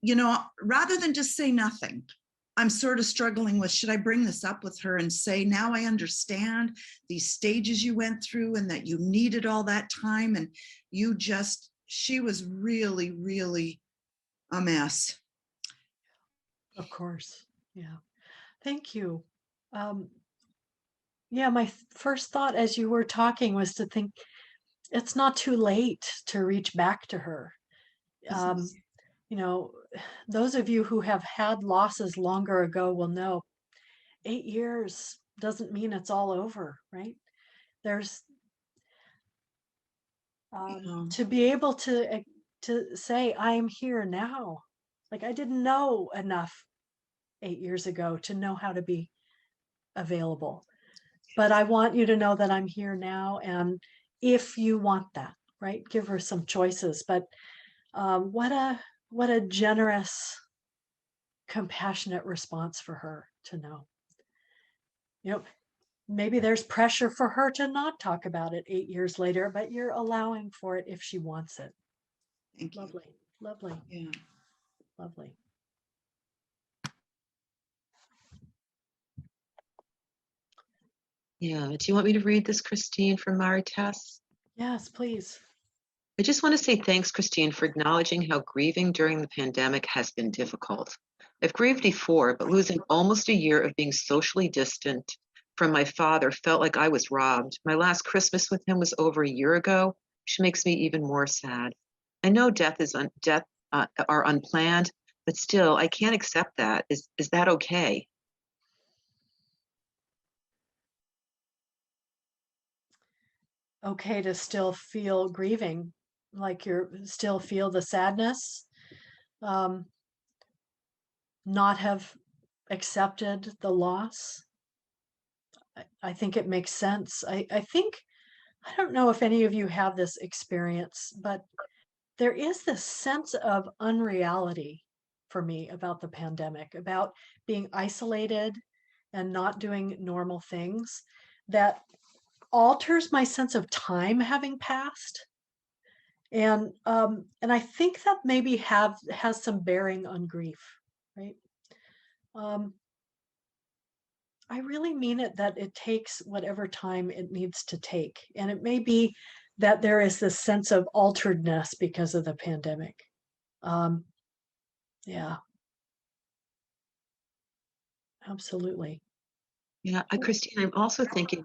rather than just say nothing? I'm sort of struggling with, should I bring this up with her and say, now I understand these stages you went through, and that you needed all that time, and she was really, really a mess. Of course. Yeah. Thank you. Yeah, my first thought as you were talking was to think it's not too late to reach back to her. Those of you who have had losses longer ago will know 8 years doesn't mean it's all over, right? There's to be able to say, I am here now. I didn't know enough 8 years ago to know how to be available. But I want you to know that I'm here now. And if you want that, right, give her some choices. But what a generous, compassionate response for her to know. Maybe there's pressure for her to not talk about it 8 years later, but you're allowing for it if she wants it. Thank you. Lovely, lovely. Yeah. Lovely. Yeah. Do you want me to read this, Christine, from Mari Tess? Yes, please. I just want to say thanks, Christine, for acknowledging how grieving during the pandemic has been difficult. I've grieved before, but losing almost a year of being socially distant from my father felt like I was robbed. My last Christmas with him was over a year ago, which makes me even more sad. I know death are unplanned, but still, I can't accept that. Is that okay? Okay to still feel grieving, like you're still feel the sadness, not have accepted the loss. I think it makes sense. I think, I don't know if any of you have this experience, but there is this sense of unreality for me about the pandemic, about being isolated and not doing normal things, that alters my sense of time having passed. And I think that maybe has some bearing on grief, right? I really mean it, that it takes whatever time it needs to take. And it may be that there is this sense of alteredness because of the pandemic. Yeah, absolutely. Yeah, Christine, I'm also thinking,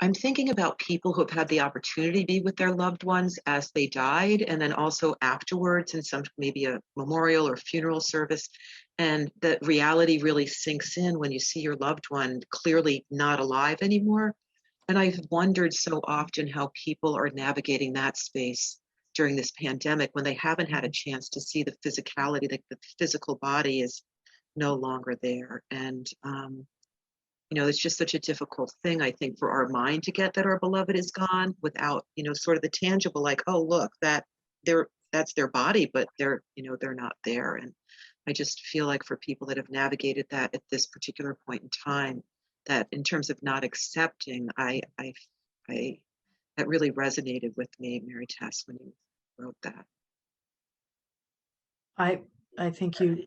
I'm thinking about people who have had the opportunity to be with their loved ones as they died, and then also afterwards in some maybe a memorial or funeral service. And the reality really sinks in when you see your loved one clearly not alive anymore. And I've wondered so often how people are navigating that space during this pandemic when they haven't had a chance to see the physicality, like the physical body is no longer there. And it's just such a difficult thing, I think, for our mind to get that our beloved is gone without, sort of the tangible, like, oh, look, that's their body, but they're not there. And I just feel like for people that have navigated that at this particular point in time, that in terms of not accepting, that really resonated with me, Mary Tess, when you wrote that. I think you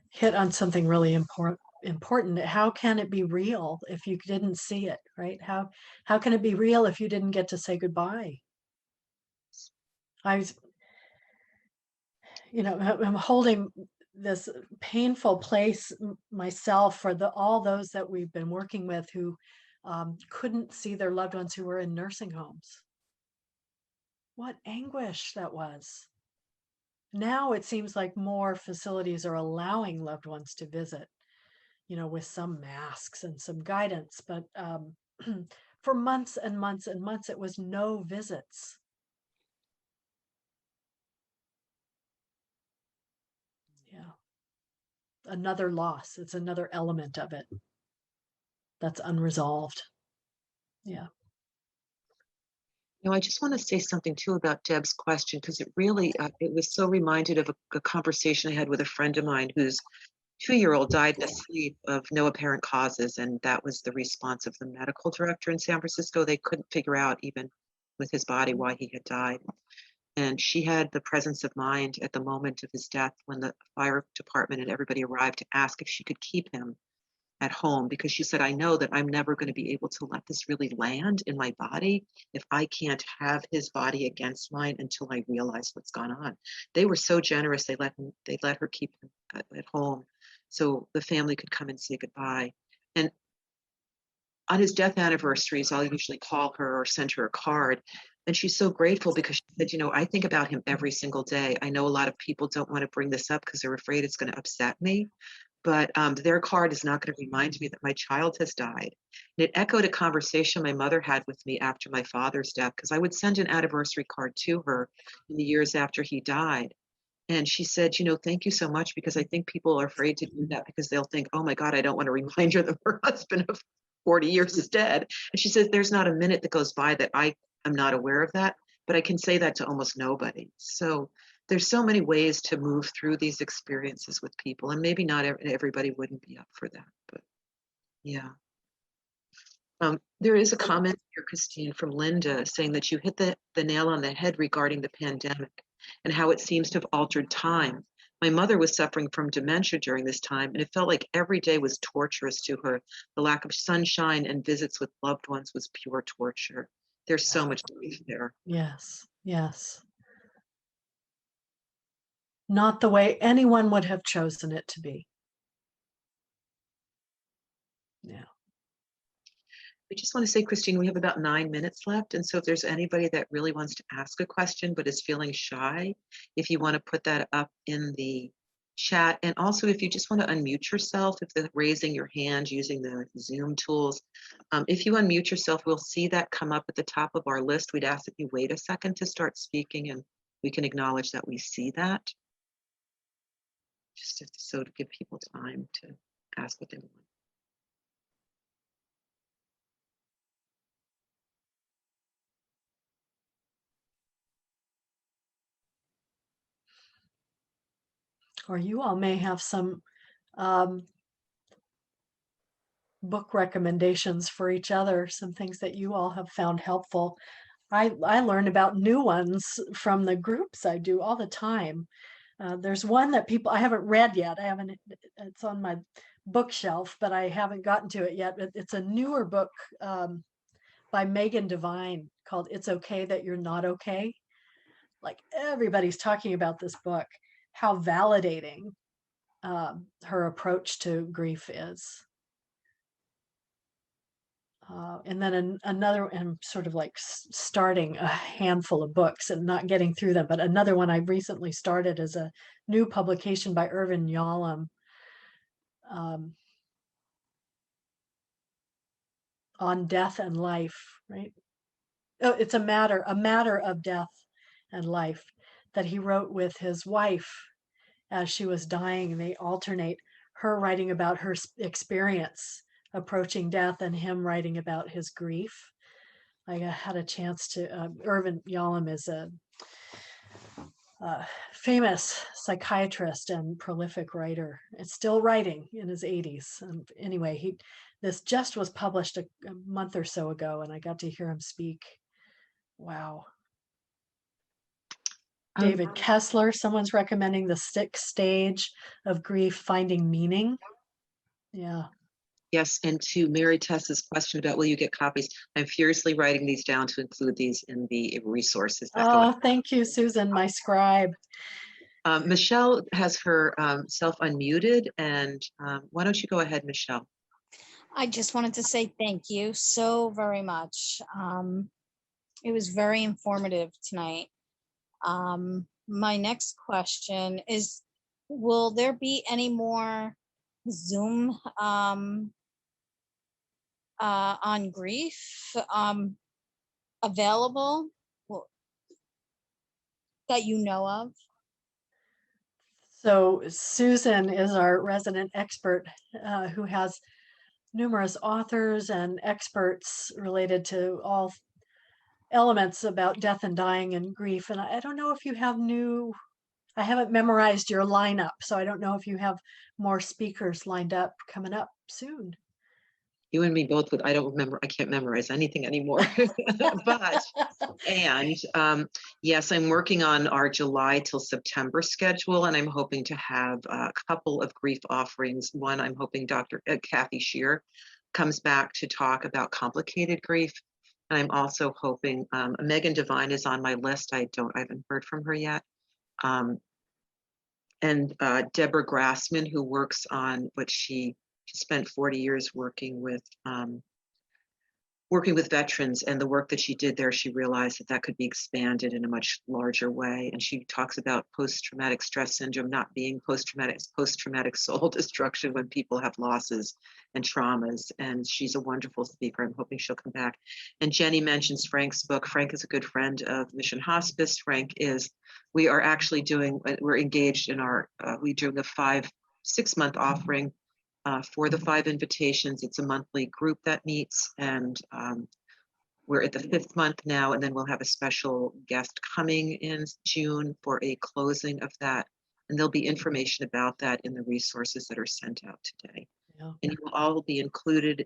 hit on something really important. How can it be real if you didn't see it, right? How can it be real if you didn't get to say goodbye? I'm holding this painful place myself for all those that we've been working with who couldn't see their loved ones who were in nursing homes. What anguish that was. Now it seems like more facilities are allowing loved ones to visit, with some masks and some guidance, but for months and months and months, it was no visits. Yeah. Another loss. It's another element of it that's unresolved. Yeah. I just want to say something too about Deb's question, because it really, it was so reminded of a conversation I had with a friend of mine whose 2-year-old died in a sleep of no apparent causes. And that was the response of the medical director in San Francisco. They couldn't figure out, even with his body, why he had died. And she had the presence of mind at the moment of his death when the fire department and everybody arrived to ask if she could keep him at home, because she said, I know that I'm never going to be able to let this really land in my body if I can't have his body against mine until I realize what's gone on. They were so generous. They let her keep him at home so the family could come and say goodbye. And on his death anniversaries, I'll usually call her or send her a card. And she's so grateful because she said, I think about him every single day. I know a lot of people don't want to bring this up because they're afraid it's going to upset me. But their card is not going to remind me that my child has died. And it echoed a conversation my mother had with me after my father's death, because I would send an anniversary card to her in the years after he died. And she said, thank you so much, because I think people are afraid to do that because they'll think, oh my God, I don't want to remind her that her husband of 40 years is dead. And she said, there's not a minute that goes by that I am not aware of that, but I can say that to almost nobody. So there's so many ways to move through these experiences with people, and maybe not everybody wouldn't be up for that, but yeah. There is a comment here, Christine, from Linda saying that you hit the nail on the head regarding the pandemic and how it seems to have altered time. My mother was suffering from dementia during this time, and it felt like every day was torturous to her. The lack of sunshine and visits with loved ones was pure torture. There's so much grief there. Yes. Yes. Not the way anyone would have chosen it to be. Yeah. I just want to say, Christine, we have about 9 minutes left. And so if there's anybody that really wants to ask a question but is feeling shy, if you want to put that up in the chat. And also, if you just want to unmute yourself, if they're raising your hand using the Zoom tools, if you unmute yourself, we'll see that come up at the top of our list. We'd ask that you wait a second to start speaking, and we can acknowledge that we see that. Just so to give people time to ask what they want. Or you all may have some book recommendations for each other, some things that you all have found helpful. I learn about new ones from the groups I do all the time. There's one that I haven't read yet. It's on my bookshelf, but I haven't gotten to it yet. It's a newer book by Megan Devine called It's Okay That You're Not Okay. Like, everybody's talking about this book, how validating her approach to grief is. And then another, and sort of like starting a handful of books and not getting through them. But another one I recently started is a new publication by Irvin Yalom, on death and life, right? Oh, it's a matter of death and life, that he wrote with his wife as she was dying. And they alternate, her writing about her experience approaching death and him writing about his grief. I had a chance to, Irvin Yalom is a famous psychiatrist and prolific writer. It's still writing in his 80s. And anyway, this just was published a month or so ago, and I got to hear him speak. Wow. David Kessler, someone's recommending The Sixth Stage of Grief, Finding Meaning. Yeah. Yes, and to Mary Tess's question about will you get copies, I'm furiously writing these down to include these in the resources. Oh, thank you, Susan, my scribe. Michelle has her self unmuted, and why don't you go ahead, Michelle? I just wanted to say thank you so very much. It was very informative tonight. My next question is, will there be any more Zoom on grief available that you know of? So Susan is our resident expert who has numerous authors and experts related to all elements about death and dying and grief. And I don't know if you have I haven't memorized your lineup, so I don't know if you have more speakers lined up coming up soon. You and me both, I don't remember, I can't memorize anything anymore. But, and yes, I'm working on our July till September schedule, and I'm hoping to have a couple of grief offerings. One, I'm hoping Dr. Kathy Shear comes back to talk about complicated grief. And I'm also hoping, Megan Devine is on my list. I haven't heard from her yet. And Deborah Grassman, who works on what she spent 40 years working with veterans, and the work that she did there, she realized that could be expanded in a much larger way. And she talks about post-traumatic stress syndrome not being post-traumatic soul destruction when people have losses and traumas. And she's a wonderful speaker. I'm hoping she'll come back. And Jenny mentions Frank's book. Frank is a good friend of Mission Hospice. We're engaged in we're doing a 6-month offering for the 5 invitations. It's a monthly group that meets, and we're at the 5th month now, and then we'll have a special guest coming in June for a closing of that. And there'll be information about that in the resources that are sent out today. Yeah. And you will all be included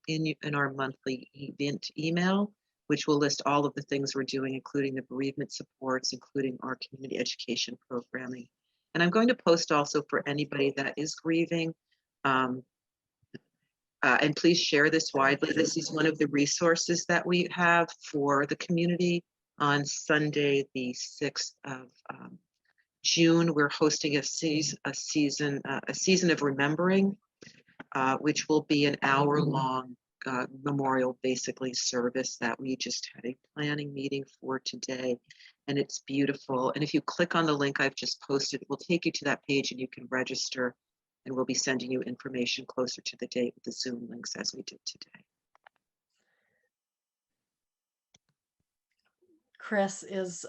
in our monthly event email, which will list all of the things we're doing, including the bereavement supports, including our community education programming. And I'm going to post also for anybody that is grieving. And please share this widely. This is one of the resources that we have for the community. On Sunday, the 6th of June, we're hosting a season of remembering, which will be an hour-long memorial, basically, service that we just had a planning meeting for today, and it's beautiful. And if you click on the link I've just posted, it will take you to that page, and you can register. And we'll be sending you information closer to the date with the Zoom links as we did today. Chris is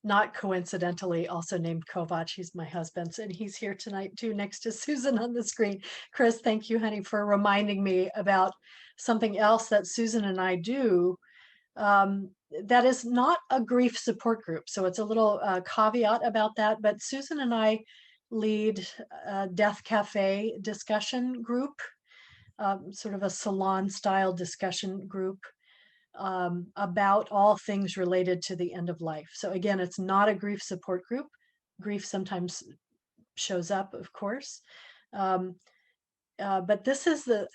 not coincidentally also named Kovach. He's my husband's, and he's here tonight too, next to Susan on the screen. Chris, thank you, honey, for reminding me about something else that Susan and I do that is not a grief support group. So it's a little caveat about that, but Susan and I lead a Death Cafe discussion group, sort of a salon style discussion group about all things related to the end of life. So again, it's not a grief support group. Grief sometimes shows up, of course. But this is the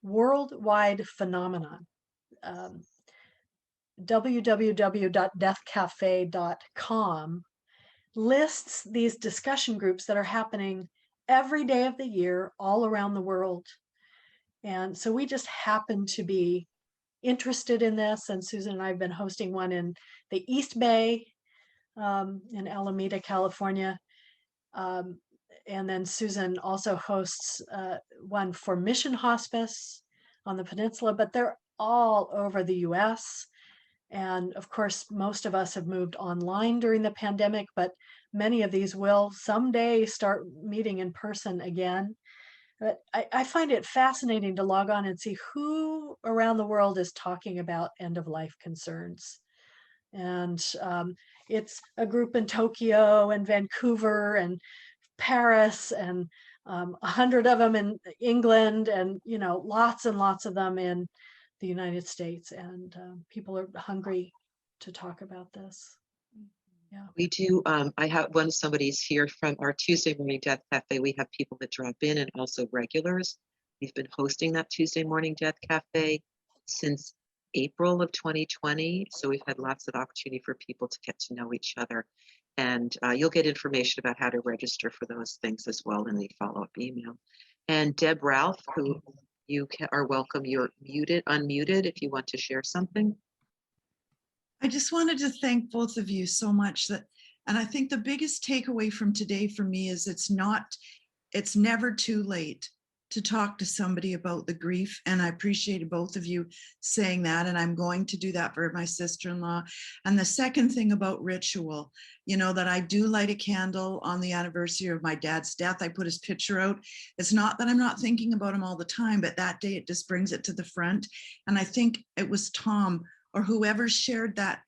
worldwide phenomenon. www.deathcafe.com lists these discussion groups that are happening every day of the year all around the world. And so we just happen to be interested in this. And Susan and I have been hosting one in the East Bay, in Alameda, California. And then Susan also hosts one for Mission Hospice on the peninsula, but they're all over the US. And of course, most of us have moved online during the pandemic, but many of these will someday start meeting in person again. But I find it fascinating to log on and see who around the world is talking about end of life concerns. And it's a group in Tokyo and Vancouver and Paris and 100 of them in England, and lots and lots of them in the United States. And people are hungry to talk about this. Yeah. We do. I have when somebody's here from our Tuesday morning Death Cafe, we have people that drop in and also regulars. We've been hosting that Tuesday morning Death Cafe since April of 2020. So we've had lots of opportunity for people to get to know each other. And you'll get information about how to register for those things as well in the follow-up email. And Deb Ralph, who are welcome. You're unmuted if you want to share something. I just wanted to thank both of you so much and I think the biggest takeaway from today for me is it's never too late to talk to somebody about the grief. And I appreciated both of you saying that. And I'm going to do that for my sister-in-law. And the second thing about ritual, that I do light a candle on the anniversary of my dad's death. I put his picture out. It's not that I'm not thinking about him all the time, but that day it just brings it to the front. And I think it was Tom or whoever shared that.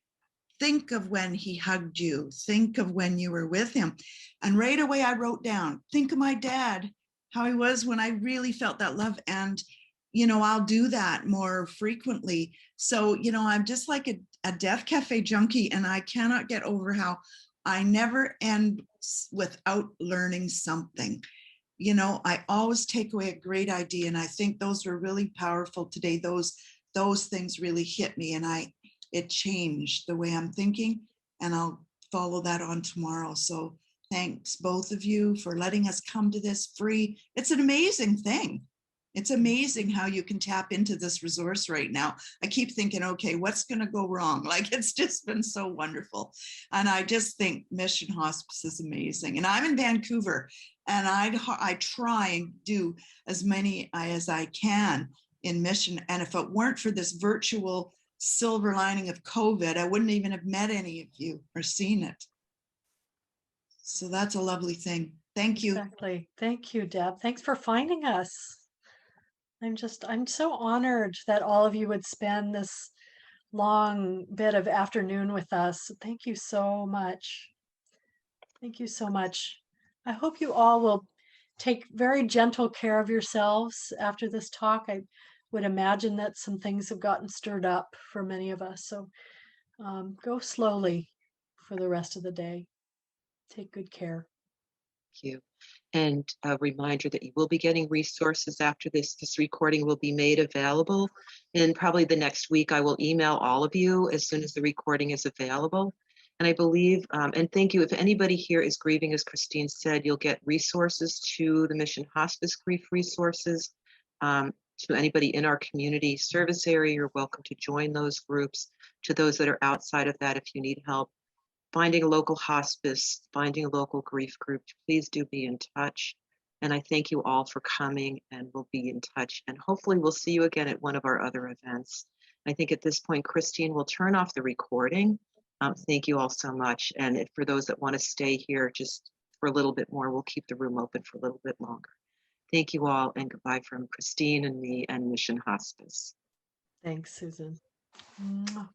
Think of when he hugged you. Think of when you were with him. And right away I wrote down, think of my dad, how he was when I really felt that love. And, I'll do that more frequently. So, I'm just like a Death Cafe junkie, and I cannot get over how I never end without learning something. I always take away a great idea. And I think those were really powerful today. Those things really hit me, and it changed the way I'm thinking, and I'll follow that on tomorrow. So thanks both of you for letting us come to this free. It's an amazing thing. It's amazing how you can tap into this resource right now. I keep thinking, okay, what's going to go wrong? Like, it's just been so wonderful. And I just think Mission Hospice is amazing. And I'm in Vancouver, and I try and do as many as I can in Mission. And if it weren't for this virtual silver lining of COVID, I wouldn't even have met any of you or seen it. So that's a lovely thing. Thank you. Exactly. Thank you, Deb. Thanks for finding us. I'm so honored that all of you would spend this long bit of afternoon with us. Thank you so much. Thank you so much. I hope you all will take very gentle care of yourselves after this talk. I would imagine that some things have gotten stirred up for many of us. So go slowly for the rest of the day. Take good care. Thank you. And a reminder that you will be getting resources after this. This recording will be made available in probably the next week. I will email all of you as soon as the recording is available. And I believe, and thank you, if anybody here is grieving, as Christine said, you'll get resources to the Mission Hospice grief resources. To anybody in our community service area, you're welcome to join those groups. To those that are outside of that, if you need help finding a local hospice, finding a local grief group, please do be in touch. And I thank you all for coming, and we'll be in touch. And hopefully we'll see you again at one of our other events. I think at this point, Christine will turn off the recording. Thank you all so much. And for those that want to stay here just for a little bit more, we'll keep the room open for a little bit longer. Thank you all, and goodbye from Christine and me and Mission Hospice. Thanks, Susan. Mwah.